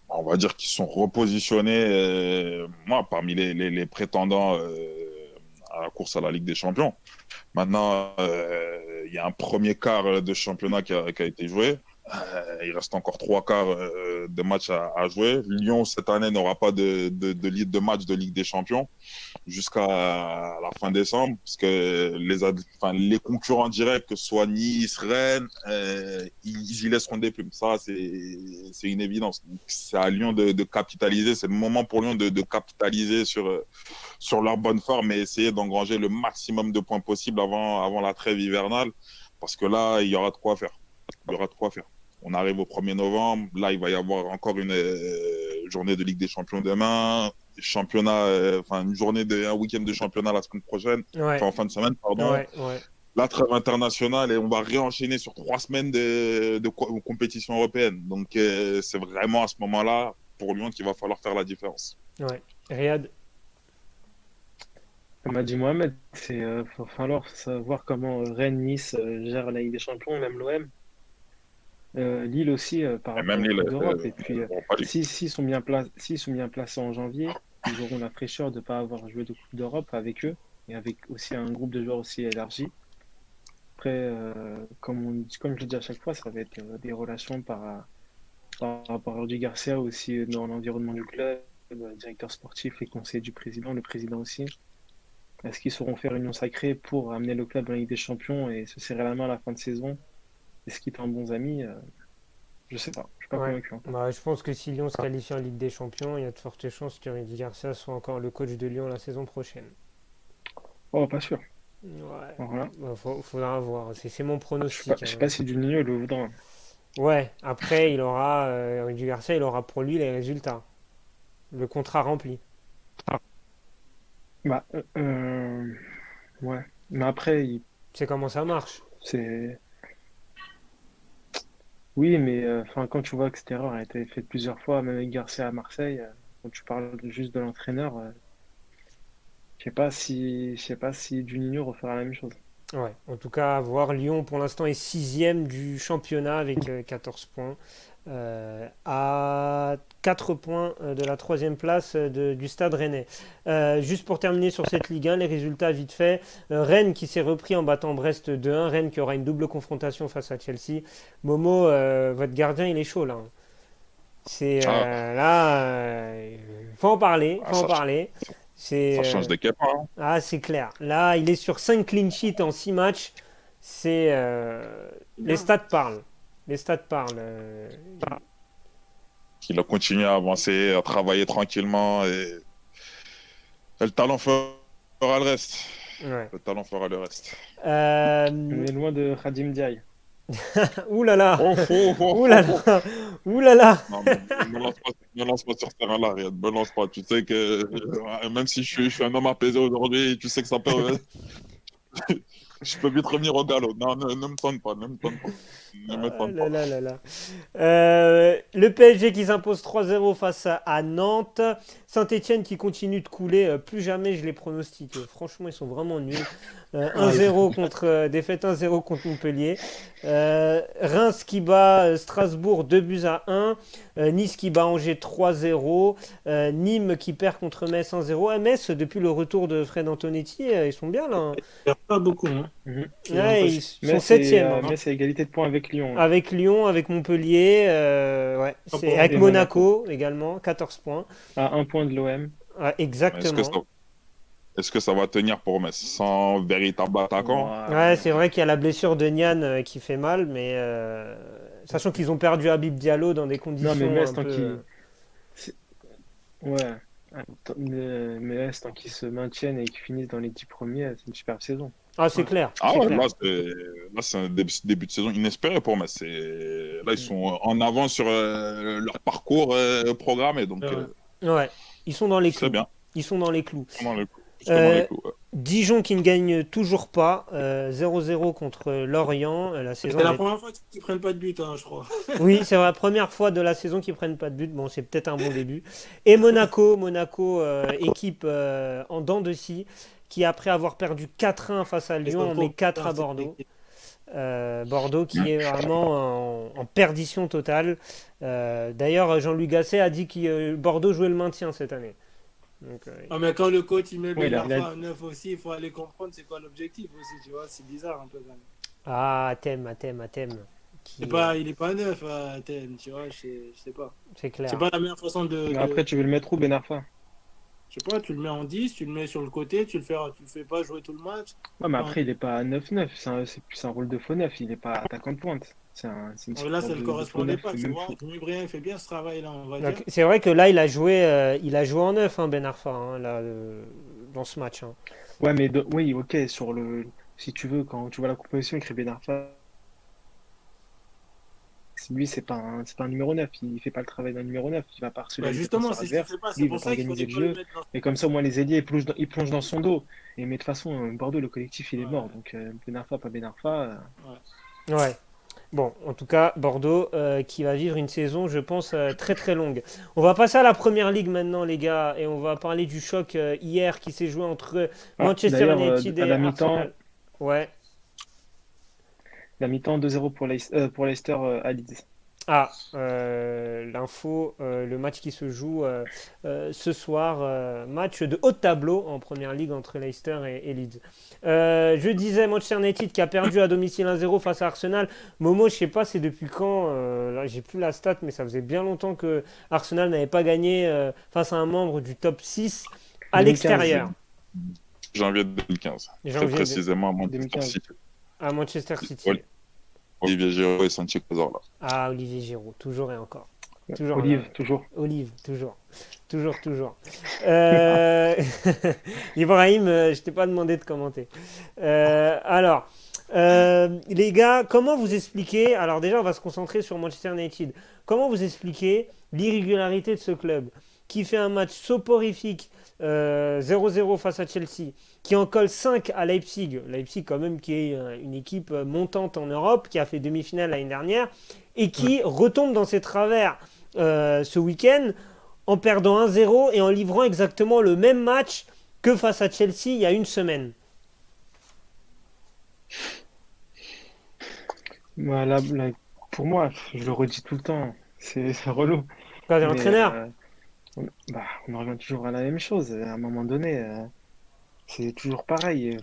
On va dire qu'ils sont repositionnés, moi, parmi les prétendants à la course à la Ligue des Champions. Maintenant, il y a un premier quart de championnat qui a été joué. Il reste encore 3 quarts de match à jouer. Lyon, cette année, n'aura pas de match de Ligue des Champions jusqu'à la fin décembre, parce que les concurrents directs, que ce soit Nice, Rennes, ils y laisseront des plumes. Ça, c'est une évidence. Donc, c'est à Lyon de capitaliser. C'est le moment pour Lyon de capitaliser sur leur bonne forme et essayer d'engranger le maximum de points possible avant la trêve hivernale, parce que là, il y aura de quoi faire. Il y aura de quoi faire. On arrive au 1er novembre. Là, il va y avoir encore une journée de Ligue des Champions demain. Championnat, un week-end de championnat la semaine prochaine. Ouais, Enfin, en fin de semaine, pardon. ouais, ouais. La trêve internationale et on va réenchaîner sur 3 semaines de compétition européenne. Donc, c'est vraiment à ce moment-là, pour Lyon, qu'il va falloir faire la différence. Ouais. Riyad, Comme a dit Mohamed, va falloir savoir comment Rennes, Nice gère la Ligue des Champions, même l'OM. Lille aussi par Et rapport même aux Lille, Coupes d'Europe. Et puis, bon, pas lui. s'ils sont bien placés en janvier, ils auront la fraîcheur de ne pas avoir joué de Coupe d'Europe avec eux et avec aussi un groupe de joueurs aussi élargi. Après, comme je le dis à chaque fois, ça va être des relations par rapport à Rudy Garcia aussi dans l'environnement du club, le directeur sportif, les conseillers du président, le président aussi. Est-ce qu'ils sauront faire union sacrée pour amener le club en Ligue des Champions et se serrer la main à la fin de saison? Est-ce qu'ils sont bons amis? Je sais pas, je suis pas ouais. convaincu encore. Bah, je pense que si Lyon se qualifie en Ligue des Champions, il y a de fortes chances que Rudy Garcia soit encore le coach de Lyon la saison prochaine. Oh, pas sûr. Ouais. Voilà. Bah, faudra voir. C'est mon Je pronostic. sais pas si Juninho le voudra. Ouais. Après, Rudy Garcia, il aura pour lui les résultats. Le contrat rempli. Bah, ouais. Mais après, C'est comment ça marche. c'est. Oui, mais enfin, quand tu vois que cette erreur a été faite plusieurs fois, même avec Garcia à Marseille, quand tu parles juste de l'entraîneur, je sais pas si Juninho refera la même chose. Ouais. En tout cas, à voir. Lyon, pour l'instant, est sixième du championnat avec 14 points. À 4 points de la troisième place du Stade Rennais. Juste pour terminer sur cette Ligue 1, les résultats vite fait. Rennes qui s'est repris en battant Brest 2-1. Rennes qui aura une double confrontation face à Chelsea. Momo, votre gardien, il est chaud là. C'est là, faut en parler, faut en parler. Ça change d'équipe. Hein. C'est clair. Là, il est sur 5 clean sheets en 6 matchs. C'est les stats parlent. Les stats parlent. Qu'il a continué à avancer, à travailler tranquillement et le talent fera le reste. Ouais. Le talent fera le reste. On est loin de Khadim Diaye. Ouh là là. Oh. Ouh là là. Ouh là là. Non, mais me lance pas sur ce terrain-là, Riyad. Me lance pas. Tu sais que même si je suis un homme apaisé aujourd'hui, tu sais que ça peut. Je peux vite revenir au galop. Non, ne me tente pas, ne me tente pas. Ne me Ah tente là pas. là là là. Le PSG qui s'impose 3-0 face à Nantes. Saint-Etienne qui continue de couler. Plus jamais je les pronostique. Franchement, ils sont vraiment nuls. Ah, 1-0 contre, défaite 1-0 contre Montpellier. Reims qui bat Strasbourg 2-1. Nice qui bat Angers 3-0. Nîmes qui perd contre Metz 1-0. Metz, depuis le retour de Fred Antonetti, ils sont bien là, hein. il perd pas beaucoup. Hein. Mhm. J'ai Ouais, ils l'impression. sont septièmes, hein. Metz à égalité de points avec Lyon. Avec Lyon, avec Montpellier, ouais, c'est avec Et Monaco également, 14 points. À 1 point de l'OM. Ouais, Est-ce que ça, exactement. est-ce que ça va tenir pour Metz sans véritable attaquant? Ouais, c'est vrai qu'il y a la blessure de Nian qui fait mal, mais sachant qu'ils ont perdu Habib Diallo dans des Non, conditions mais Metz, un tant peu. qu'ils. c'est- Ouais. Mais Metz, tant qu'ils se maintiennent et qu'ils finissent dans les 10 premiers, c'est une superbe saison. Ah, c'est clair, Ah c'est ouais, clair. là, c'est un début de saison inespéré pour Metz. Là, ils sont en avance sur leur parcours programmé. Donc, Ouais, ils sont dans les c'est clous. bien. Ils sont dans les clous. Justement, dans les clous, ouais. Dijon qui ne gagne toujours pas, 0-0 contre Lorient. La saison C'est la est- première fois qu'ils prennent pas de but, hein, je crois. Oui, c'est la première fois de la saison qu'ils prennent pas de but. Bon, c'est peut-être un bon début. Et Monaco, équipe en dents de scie, qui après avoir perdu 4-1 face à Ils Lyon, sont en trop met 4 à forts, cette Bordeaux. équipe. Bordeaux qui est vraiment en perdition totale. D'ailleurs, Jean-Louis Gasset a dit que Bordeaux jouait le maintien cette année. Donc, Ah, mais quand le coach il met Oui, Ben il a- Arfa à 9 aussi, il faut aller comprendre c'est quoi l'objectif aussi, tu vois. C'est bizarre un peu quand même. Ah, à thème. Qui, Il est pas neuf à Thème, tu vois, je sais pas. c'est clair. C'est pas la meilleure façon Mais après, tu veux le mettre où, Ben Arfa? Je sais pas, tu le mets en 10, tu le mets sur le côté, tu le fais pas jouer tout le match. Ouais, mais Ouais. après, il est pas à 9-9. C'est plus un rôle de faux neuf. Il est pas attaquant de pointe. C'est une Ouais, là, ça sorte ne de faux correspondait neuf. pas, C'est tu même vois. fou. Mubrien, il fait bien ce travail-là, on va Donc, dire. c'est vrai que là, il a joué en neuf, hein, Ben Arfa, hein, là, dans ce match, hein. Ouais, mais oui, ok. Si tu veux, quand tu vois la composition, écrit Ben Arfa, lui, c'est pas un numéro 9. Il fait pas le travail d'un numéro 9. Il va pas harceler Bah, les justement, défenseurs c'est ce qu'il adverses. fait pas. Lui, C'est il va pour ça qu'il t'organiser fallait le pas le jeu. mettre dans. Et comme ça, au moins, les ailiers, ils plongent dans son dos. Mais de toute façon, Bordeaux, le collectif, il est Ouais. mort. Donc, Ben Arfa, pas Ben Arfa. Ouais. Bon, en tout cas, Bordeaux qui va vivre une saison, je pense, très très longue. On va passer à la première ligue maintenant, les gars, et on va parler du choc hier qui s'est joué entre Manchester D'ailleurs, United à et la mi-temps, Arsenal. Ouais. la mi-temps 2-0 pour Leicester à Leeds. Ah, l'info, le match qui se joue ce soir, match de haut tableau en première ligue entre Leicester et Leeds. Je disais Manchester United qui a perdu à domicile 1-0 face à Arsenal. Momo, je sais pas c'est depuis quand, là j'ai plus la stat, mais ça faisait bien longtemps que Arsenal n'avait pas gagné face à un membre du top 6 à 2015. l'extérieur. Janvier 2015. Très Janvier précisément à Manchester 2015. City. À Manchester City. Oui. Olivier Giroud et Santi Cazorla. Ah, Olivier Giroud, toujours et encore. Toujours Olive, là. toujours. Olive, toujours. Toujours. Euh, Ibrahim, je t'ai pas demandé de commenter. Alors, les gars, comment vous expliquez... Alors déjà, on va se concentrer sur Manchester United. Comment vous expliquez l'irrégularité de ce club qui fait un match soporifique 0-0 face à Chelsea, qui en colle 5 à Leipzig. Leipzig quand même qui est une équipe montante en Europe, qui a fait demi-finale l'année dernière, et qui retombe dans ses travers ce week-end en perdant 1-0 et en livrant exactement le même match que face à Chelsea il y a une semaine. Voilà, pour moi, je le redis tout le temps. C'est relou. Quand Mais l'entraîneur. on en revient toujours à la même chose. À un moment donné, c'est toujours pareil.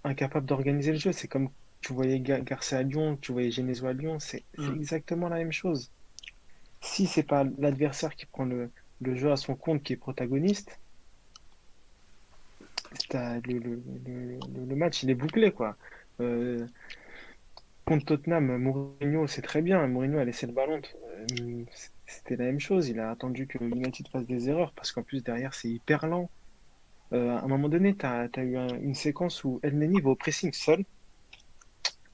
Incapable d'organiser le jeu. C'est comme tu voyais Garcia à Lyon, tu voyais Genesio à Lyon. C'est exactement la même chose. Si c'est pas l'adversaire qui prend le jeu à son compte qui est protagoniste, le match il est bouclé quoi. Euh, Contre Tottenham, Mourinho c'est très bien. Mourinho a laissé le ballon. C'était la même chose. Il a attendu que United fasse des erreurs parce qu'en plus derrière c'est hyper lent. À un moment donné, tu as eu une séquence où El Neni va au pressing seul.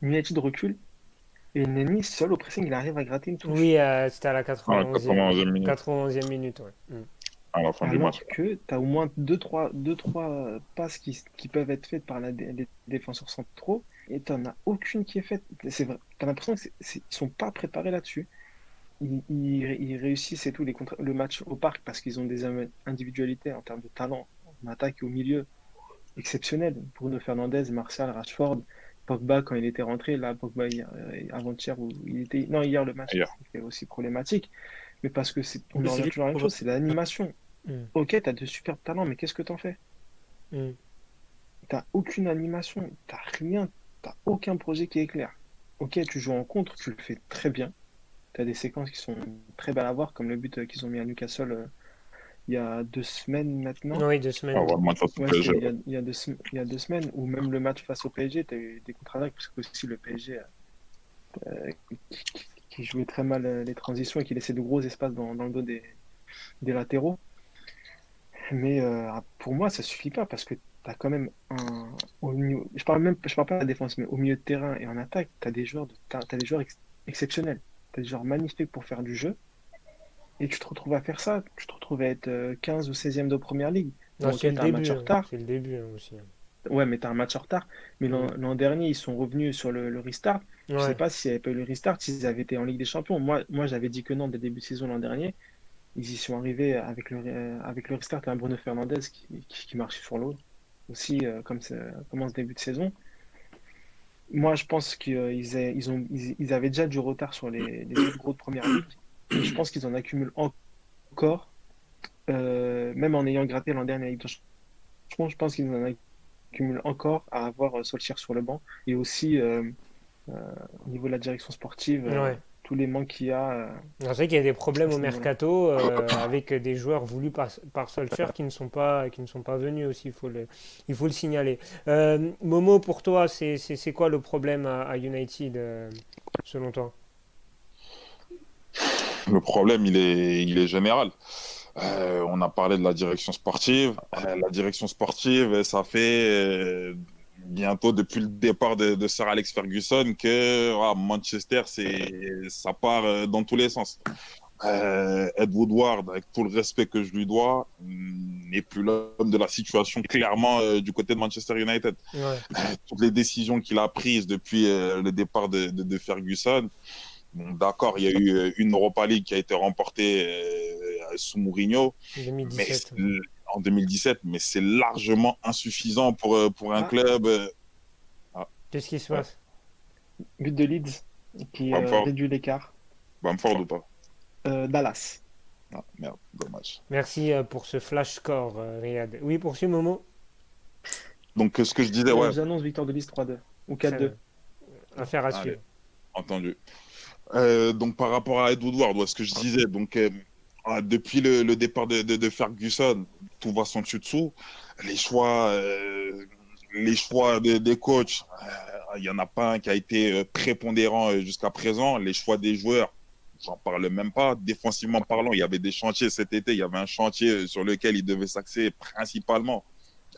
United recule. Et El Neni seul au pressing, il arrive à gratter une touche. Oui, c'était à la Ah, 91e minute. 91e minute. Ouais. à la fin du match. Alors que tu as au moins deux, trois passes qui peuvent être faites par les défenseurs centraux et tu n'en as aucune qui est faite. C'est vrai. Tu as l'impression qu'ils ne sont pas préparés là-dessus. Ils réussissent et tout le match au parc parce qu'ils ont des individualités en termes de talent en attaque et au milieu exceptionnelles. Bruno Fernandes, Martial, Rashford, Pogba quand il était rentré, là, Pogba avant-hier, non, hier le match Hier. c'était aussi problématique, mais parce que on en C'est revient toujours à la même chose, c'est l'animation. Mm. Ok, tu as de super talents, mais qu'est-ce que t'en fais? Mm. T'as aucune animation, t'as rien, t'as aucun projet qui est clair. Ok, tu joues en contre, tu le fais très bien. Tu as des séquences qui sont très belles à voir, comme le but qu'ils ont mis à Newcastle il y a 2 semaines maintenant. Oui, 2 Ah, semaines. ouais, le match face au Ouais, c'était PSG. il y a 2 semaines, ou même le match face au PSG, tu as eu des contre-attaques, parce que aussi le PSG qui jouait très mal les transitions et qui laissait de gros espaces dans le dos des latéraux. Mais pour moi, ça suffit pas, parce que tu as quand même je parle pas de la défense, mais au milieu de terrain et en attaque, tu as des joueurs, t'as des joueurs exceptionnels. Tu as des joueurs magnifiques pour faire du jeu. Et tu te retrouves à faire ça, tu te retrouves à être 15 ou 16e de première ligue. Non, Bon, ok, c'est le t'as un match début. en retard. C'est le début aussi. Ouais, mais t'as un match en retard. Mais l'an Mm. l'an dernier, ils sont revenus sur le restart. Je sais Ouais. pas s'il n'y avait pas eu le restart, s'ils avaient été en Ligue des Champions. Moi j'avais dit que non dès le début de saison l'an dernier. Ils y sont arrivés avec le restart et un Bruno Fernandes qui marchait sur l'eau. Aussi, comme en ce début de saison. Moi, je pense qu'ils avaient déjà du retard sur les autres gros de première ligue. Et je pense qu'ils en accumulent encore. Même en ayant gratté l'an dernier avec Ligue, je pense qu'ils en accumulent encore à avoir Solskjaer sur le banc et aussi euh, au niveau de la direction sportive, Ouais. tous les manques qu'il y a C'est vrai qu'il y a des à problèmes au ce niveau-là. mercato avec des joueurs voulus par Solskjaer qui ne sont pas venus aussi, il faut le signaler. Momo, pour toi, c'est quoi le problème à United, selon toi? Le problème, il est général. On a parlé de la direction sportive. La direction sportive, ça fait bientôt depuis le départ de Sir Alex Ferguson que Manchester, ça part dans tous les sens. Ed Woodward, avec tout le respect que je lui dois, n'est plus l'homme de la situation clairement du côté de Manchester United. Ouais. Toutes les décisions qu'il a prises depuis le départ de Ferguson, bon, d'accord, il y a eu une Europa League qui a été remportée sous Mourinho, mais 2017. en 2017, mais c'est largement insuffisant pour un Ah, club. Ah, Qu'est-ce qui se ouais. passe? but de Leeds qui Bamford, réduit l'écart. Bamford ou pas? Dallas. Ah, merde, dommage. Merci pour ce flash score, Riyad. Oui, poursuis, Momo. Donc, ce que je disais, ouais, J'annonce victoire de Leeds 3-2 ou Très 4-2. bien. Affaire à allez, suivre. entendu. Donc, par rapport à Ed Woodward, ouais, ce que je disais, donc, depuis le départ de Ferguson, tout va sans dessus-dessous. Les choix, euh, les choix des coachs, il n'y en a pas un qui a été prépondérant jusqu'à présent. Les choix des joueurs, j'en parle même pas. Défensivement parlant, il y avait des chantiers cet été. Il y avait un chantier sur lequel ils devaient s'axer principalement.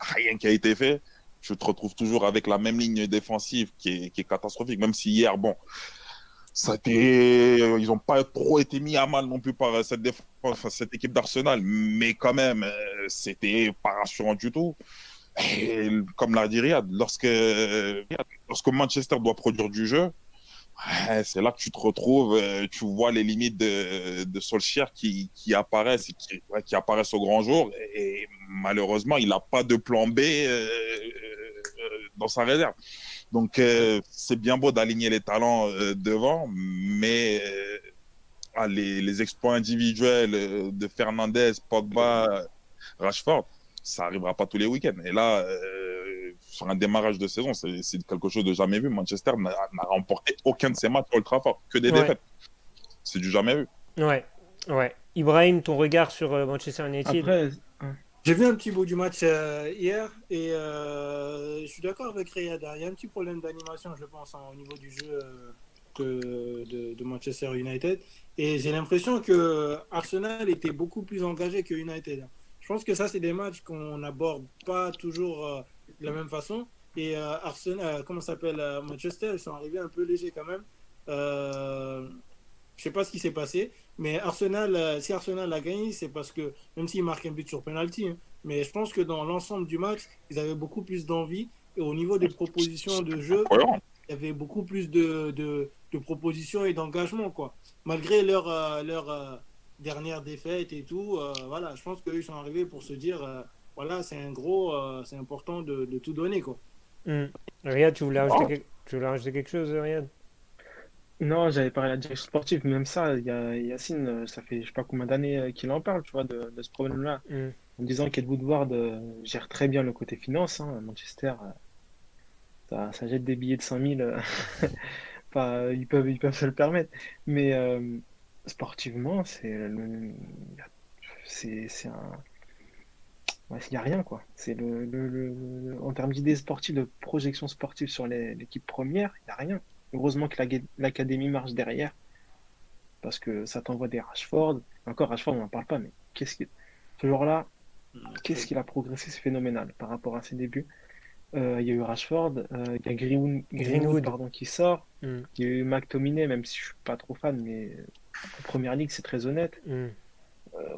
Rien qui a été fait. Je te retrouve toujours avec la même ligne défensive qui est catastrophique. Même si hier, bon, ils n'ont pas trop été mis à mal non plus par cette défense, enfin, cette équipe d'Arsenal, mais quand même, c'était pas rassurant du tout. Et comme l'a dit Riyad, lorsque Manchester doit produire du jeu, ouais, c'est là que tu te retrouves, tu vois les limites de Solskjaer qui apparaissent qui apparaissent au grand jour. Et malheureusement, il n'a pas de plan B dans sa réserve. Donc, c'est bien beau d'aligner les talents devant, mais les exploits individuels de Fernandez, Pogba, Rashford, ça n'arrivera pas tous les week-ends. Et là, sur un démarrage de saison, c'est quelque chose de jamais vu. Manchester n'a remporté aucun de ses matchs sur Old Trafford, que des Ouais, défaites. C'est du jamais vu. ouais, ouais. Ibrahim, ton regard sur Manchester United? Après, J'ai vu un petit bout du match hier et je suis d'accord avec Riyad. Il y a un petit problème d'animation, je pense, au niveau du jeu de Manchester United. Et j'ai l'impression que Arsenal était beaucoup plus engagé que United. Je pense que ça, c'est des matchs qu'on n'aborde pas toujours de la même façon. Et Arsenal, comment ça s'appelle Manchester, ils sont arrivés un peu légers quand même. Je sais pas ce qui s'est passé, mais Arsenal, si Arsenal a gagné, c'est parce que, même s'ils marquent un but sur penalty, hein, mais je pense que dans l'ensemble du match, ils avaient beaucoup plus d'envie. Et au niveau des propositions de jeu, Cohérent. il y avait beaucoup plus de propositions et d'engagement, quoi. Malgré leur dernière défaite et tout, voilà, je pense qu'ils sont arrivés pour se dire, voilà, c'est important de tout donner, quoi. Hmm. Riyad, Ah, tu voulais rajouter quelque chose, Riyad? Non, j'avais parlé de la direction sportive, même ça, il y a Yacine, ça fait je sais pas combien d'années qu'il en parle, tu vois, de ce problème-là, Hmm. en disant qu'Ed Woodward gère très bien le côté finance, hein, à Manchester, ça jette des billets de 100 000, pas, ils peuvent se le permettre, mais sportivement, c'est un, ouais, il y a rien, quoi. C'est en termes d'idées sportives, de projection sportive sur l'équipe première, il y a rien. Heureusement que l'académie marche derrière, parce que ça t'envoie des Rashford. Encore Rashford, on n'en parle pas, mais ce joueur-là, qu'est-ce qu'il a progressé, c'est phénoménal par rapport à ses débuts. Il y a eu Rashford, il y a Greenwood Greenwood. pardon, qui sort. Hmm. Il y a eu McTominay, même si je suis pas trop fan, mais en première ligue, c'est très honnête. Hmm.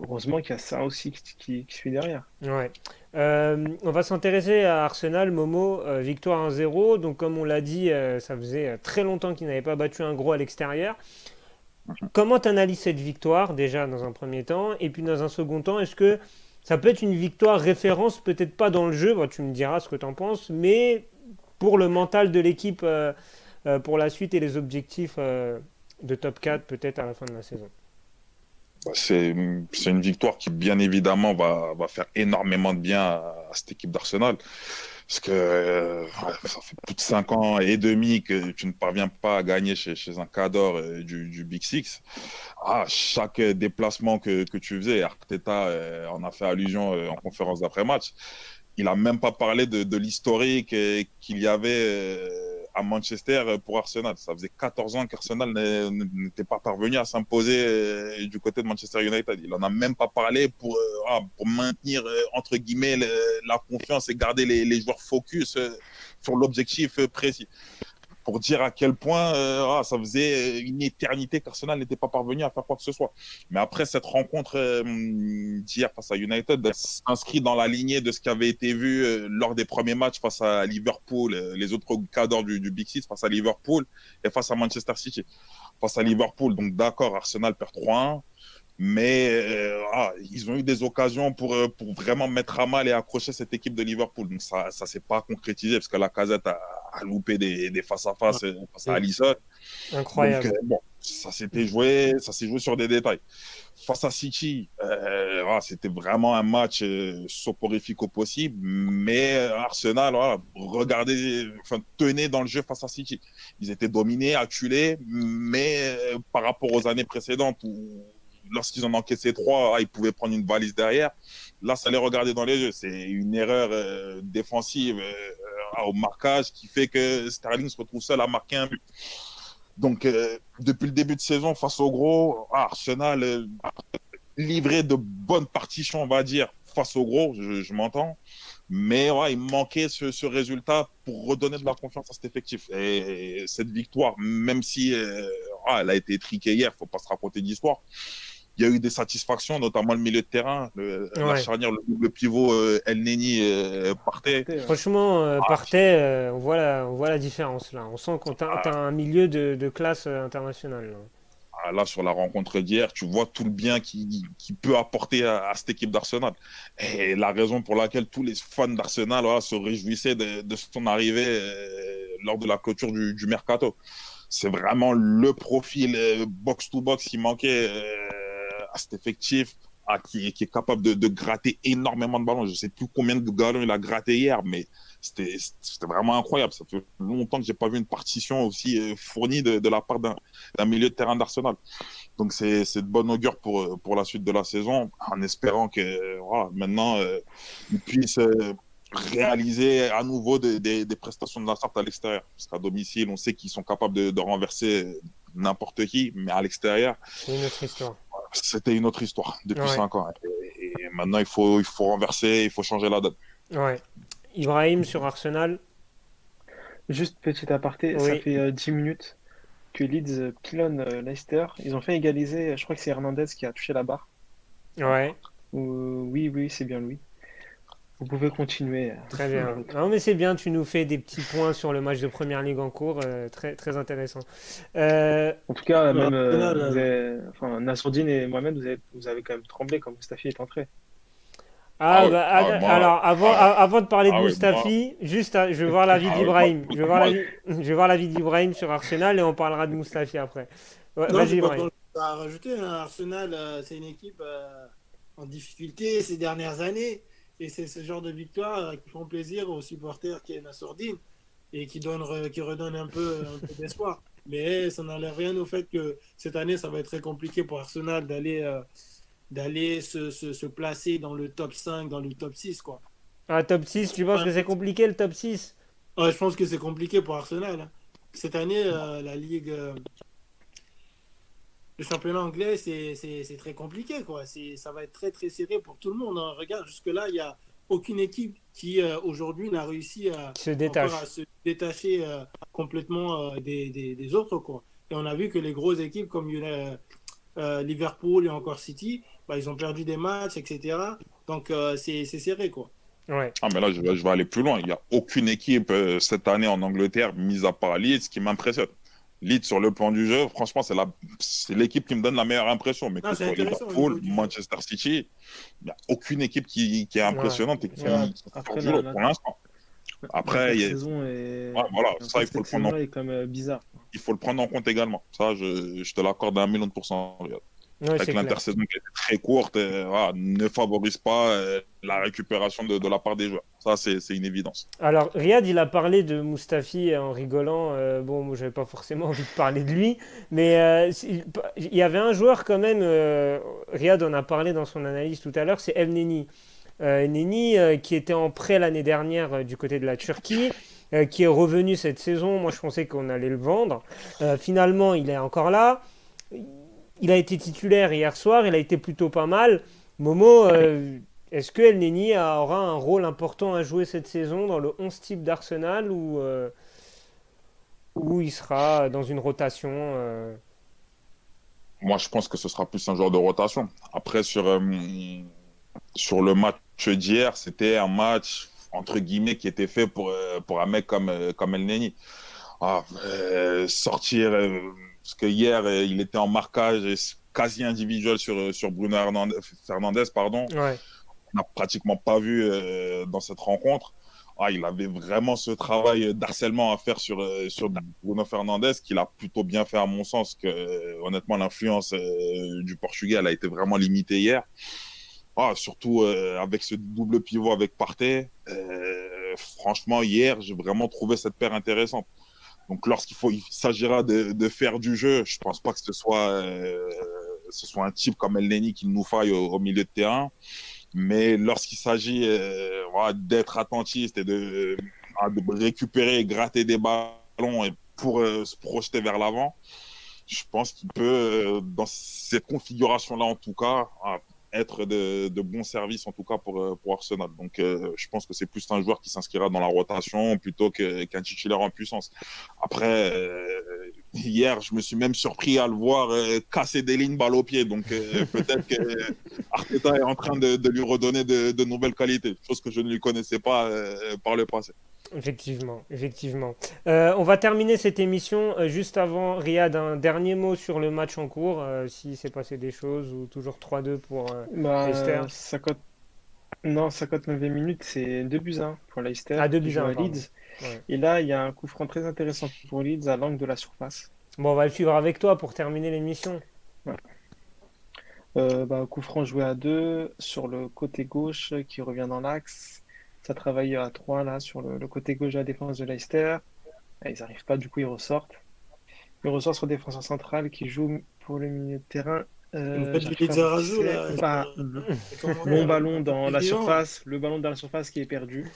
Heureusement qu'il y a ça aussi qui suit derrière. Ouais. On va s'intéresser à Arsenal, Momo, victoire 1-0. Donc, comme on l'a dit, ça faisait très longtemps qu'ils n'avaient pas battu un gros à l'extérieur. Comment tu analyses cette victoire, déjà, dans un premier temps? Et puis, dans un second temps, est-ce que ça peut être une victoire référence, peut-être pas dans le jeu, bon, tu me diras ce que tu en penses, mais pour le mental de l'équipe pour la suite et les objectifs de top 4, peut-être à la fin de la saison? c'est une victoire qui, bien évidemment, va faire énormément de bien à cette équipe d'Arsenal. Parce que ouais, ça fait plus de 5 ans et demi que tu ne parviens pas à gagner chez un cadre du Big Six. Ah, chaque déplacement que tu faisais, Arteta en a fait allusion en conférence d'après-match. Il a même pas parlé de l'historique qu'il y avait à Manchester pour Arsenal. Ça faisait 14 ans qu'Arsenal n'était pas parvenu à s'imposer du côté de Manchester United. Il en a même pas parlé pour maintenir, entre guillemets, la confiance et garder les joueurs focus sur l'objectif précis, pour dire à quel point ça faisait une éternité qu'Arsenal n'était pas parvenu à faire quoi que ce soit. Mais après cette rencontre d'hier face à United, elle s'inscrit dans la lignée de ce qui avait été vu lors des premiers matchs face à Liverpool, les autres cadres du Big Six, face à Liverpool et face à Manchester City. Face à Liverpool, donc d'accord, Arsenal perd 3-1, mais ils ont eu des occasions pour vraiment mettre à mal et accrocher cette équipe de Liverpool. Donc ça ne s'est pas concrétisé parce que la Casette a loupé des face-à-face face à Mm. Alisson. Donc Incroyable. bon, ça s'est joué sur des détails. Face à City, c'était vraiment un match soporifique au possible, mais Arsenal, regardez, enfin, tenait dans le jeu face à City. Ils étaient dominés, acculés, mais par rapport aux années précédentes où lorsqu'ils en encaissaient 3, ils pouvaient prendre une valise derrière. Là, ça les regardait dans les yeux. C'est une erreur défensive au marquage qui fait que Sterling se retrouve seul à marquer un but. Donc, depuis le début de saison, face au gros, Arsenal livré de bonnes partitions, on va dire, face au gros, je m'entends. Mais il manquait ce résultat pour redonner de la confiance à cet effectif. Et cette victoire, même si elle a été étriquée hier, il ne faut pas se raconter d'histoire, il y a eu des satisfactions, notamment le milieu de terrain, la Ouais. charnière, le pivot El Neni partait. Franchement, Partey, on voit la différence là. On sent qu'on t'as un milieu de classe internationale, là. Là, sur la rencontre d'hier, tu vois tout le bien qu'il peut apporter à cette équipe d'Arsenal. Et la raison pour laquelle tous les fans d'Arsenal se réjouissaient de son arrivée lors de la clôture du Mercato. C'est vraiment le profil box-to-box qui manquait à cet effectif, qui est capable de gratter énormément de ballons. Je ne sais plus combien de ballons il a gratté hier, mais c'était vraiment incroyable. Ça fait longtemps que je n'ai pas vu une partition aussi fournie de la part d'un milieu de terrain d'Arsenal. Donc c'est de bonne augure pour la suite de la saison, en espérant que maintenant ils puissent réaliser à nouveau des prestations de la sorte à l'extérieur. Parce qu'à domicile, on sait qu'ils sont capables de renverser n'importe qui, mais à l'extérieur, C'est une autre histoire. c'était une autre histoire depuis Ouais. 5 ans. Et maintenant, il faut renverser, il faut changer la donne. Ouais. Ibrahim sur Arsenal. Juste petit aparté, ça Oui. fait 10 minutes. que Leeds pilonne Leicester. Ils ont fait égaliser, je crois que c'est Hernandez qui a touché la barre. Ouais, Oui, oui, c'est bien lui. Vous pouvez continuer. très bien. Non, mais c'est bien, tu nous fais des petits points sur le match de Première Ligue en cours, très, très intéressant. Euh, En tout cas, Ouais, même Arsenal, enfin, Nassourdine et moi-même, vous avez quand même tremblé quand Mustafi est entré. Ah, ouais, bah, ah ouais, moi, alors, ah, avant de parler de ouais, moi, Mustafi, juste, je vais voir l'avis ah ouais, moi, d'Ibrahim. moi, Je vais voir l'avis d'Ibrahim sur Arsenal et on parlera de Mustafi après. Ouais, non, vas-y, j'ai pas Ibrahim. grand-chose à rajouter, hein. Arsenal, c'est une équipe en difficulté ces dernières années. Et c'est ce genre de victoires qui font plaisir aux supporters qui est Nassourdine et qui redonnent un peu d'espoir. Mais ça n'enlève rien au fait que cette année, ça va être très compliqué pour Arsenal d'aller se placer dans le top 5, dans le top 6, quoi. Ah, top 6, tu penses Enfin, que c'est compliqué le top 6? ouais, je pense que c'est compliqué pour Arsenal, hein. Cette année, le championnat anglais, c'est très compliqué, quoi. Ça va être très, très serré pour tout le monde, hein. Regarde, jusque-là, il n'y a aucune équipe qui, aujourd'hui, n'a réussi Se encore à détache. se détacher complètement des autres, quoi. Et on a vu que les grosses équipes comme Liverpool et encore City, bah, ils ont perdu des matchs, etc. Donc, c'est serré, quoi. Ouais. ah, mais là, je vais aller plus loin. Il n'y a aucune équipe cette année en Angleterre, mis à part Leeds, qui m'impressionne. Leeds, sur le plan du jeu, franchement, c'est l'équipe qui me donne la meilleure impression. Mais que Non, ce c'est soit intéressant au Liverpool, niveau du jeu. Manchester City, il n'y a aucune équipe qui est Ouais. impressionnante et Ouais, qui sort après, du lot pour l'instant. Après, l'intersaison est... ouais, voilà, ça, après, cette saison-là est quand même bizarre. il faut le prendre en compte également. Ça, je te l'accorde à 1 000 000%. Regarde. Ouais, Avec c'est clair. l'intersaison qui est très courte, voilà, ne favorise pas la récupération de la part des joueurs. Ça, c'est une évidence. Alors, Riyad, il a parlé de Mustafi en rigolant. Bon, moi, j'avais pas forcément envie de parler de lui, mais il y avait un joueur quand même. Riyad en a parlé dans son analyse tout à l'heure, c'est El Neni. El Neni, qui était en prêt l'année dernière du côté de la Turquie, qui est revenu cette saison. Moi, je pensais qu'on allait le vendre. Finalement, il est encore là. Il a été titulaire hier soir. Il a été plutôt pas mal. Momo, est-ce que El Neni aura un rôle important à jouer cette saison dans le 11 type d'Arsenal ou il sera dans une rotation Moi, je pense que ce sera plus un joueur de rotation. Après, sur le match d'hier, c'était un match, entre guillemets, qui était fait pour un mec comme El Neni. Sortir, parce que hier, il était en marquage quasi individuel sur Bruno Fernandes, pardon. Ouais, On n'a pratiquement pas vu dans cette rencontre. Il avait vraiment ce travail d'harcèlement à faire sur Bruno Fernandes, qu'il a plutôt bien fait à mon sens, que honnêtement l'influence du Portugais elle a été vraiment limitée hier. Surtout avec ce double pivot avec Partey. Franchement, hier, j'ai vraiment trouvé cette paire intéressante. Donc il s'agira de faire du jeu. Je pense pas que ce soit un type comme El Neni qu'il nous faille au milieu de terrain. Mais lorsqu'il s'agit voilà, d'être attentiste et de récupérer et gratter des ballons et pour se projeter vers l'avant, je pense qu'il peut, dans cette configuration-là en tout cas, être de bons services en tout cas pour Arsenal. Donc je pense que c'est plus un joueur qui s'inscrira dans la rotation plutôt qu'un titulaire en puissance. Après, hier, je me suis même surpris à le voir casser des lignes balle au pied. Donc peut-être que Arteta est en train de lui redonner de nouvelles qualités, chose que je ne lui connaissais pas par le passé. effectivement, effectivement. On va terminer cette émission juste avant. Riyad, un dernier mot sur le match en cours, s'il s'est passé des choses ou toujours 3-2 pour Leicester. Bah, ça cote... Non, ça cote 9 minutes, c'est 2-1 pour Leicester Ah, 2 qui buts joue à 1, à pardon. Leeds. Ouais. Et là, il y a un coup franc très intéressant pour Leeds à l'angle de la surface. Bon, on va le suivre avec toi pour terminer l'émission. Ouais. Coup franc joué à 2 sur le côté gauche qui revient dans l'axe. Ça travaille à 3 là sur le côté gauche de la défense de Leicester. Ils n'arrivent pas, du coup ils ressortent. Ils ressortent sur le défenseur central qui joue pour le milieu de terrain. Vous faites du J'arrive pas à voir qui Lizarazu, c'est. là, Enfin, les commentaires, long là. ballon dans la Vivant. surface, le ballon dans la surface qui est perdu.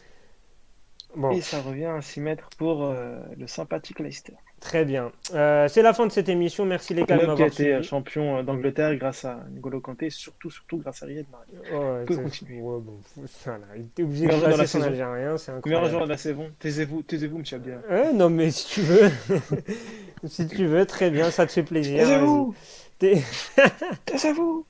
Bon, Et ça revient à 6 mètres pour le sympathique Leicester. très bien. C'est la fin de cette émission. Merci les gars de Club qui a m'avoir été suivi. champion d'Angleterre grâce à N'Golo Kanté, surtout grâce à Riyad Mahrez. Ouais, On peut continuer. ouais, bon, voilà. Il était obligé de Meilleur joueur de placer la son saison. Algérien, c'est Meilleur joueur incroyable. de la saison. Taisez-vous, monsieur Abdellah. Ouais, non, mais si tu veux. Si tu veux, très bien, ça te fait plaisir. Vas-y. Taisez-vous! T'es- Taisez-vous!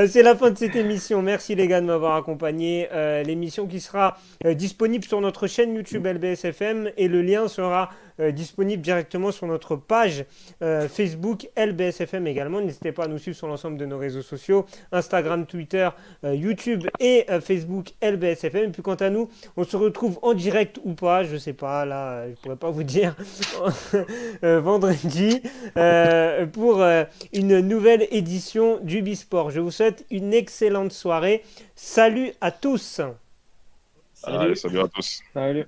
C'est la fin de cette émission. Merci les gars de m'avoir accompagné. L'émission qui sera disponible sur notre chaîne YouTube LBSFM et le lien sera disponible directement sur notre page Facebook LBSFM également. N'hésitez pas à nous suivre sur l'ensemble de nos réseaux sociaux, Instagram, Twitter, YouTube et Facebook LBSFM. Et puis quant à nous, on se retrouve en direct ou pas, je sais pas, là, je pourrais pas vous dire, vendredi pour une nouvelle édition du Bisport. Je vous souhaite une excellente soirée. Salut à tous. Salut. Salut à tous. Salut.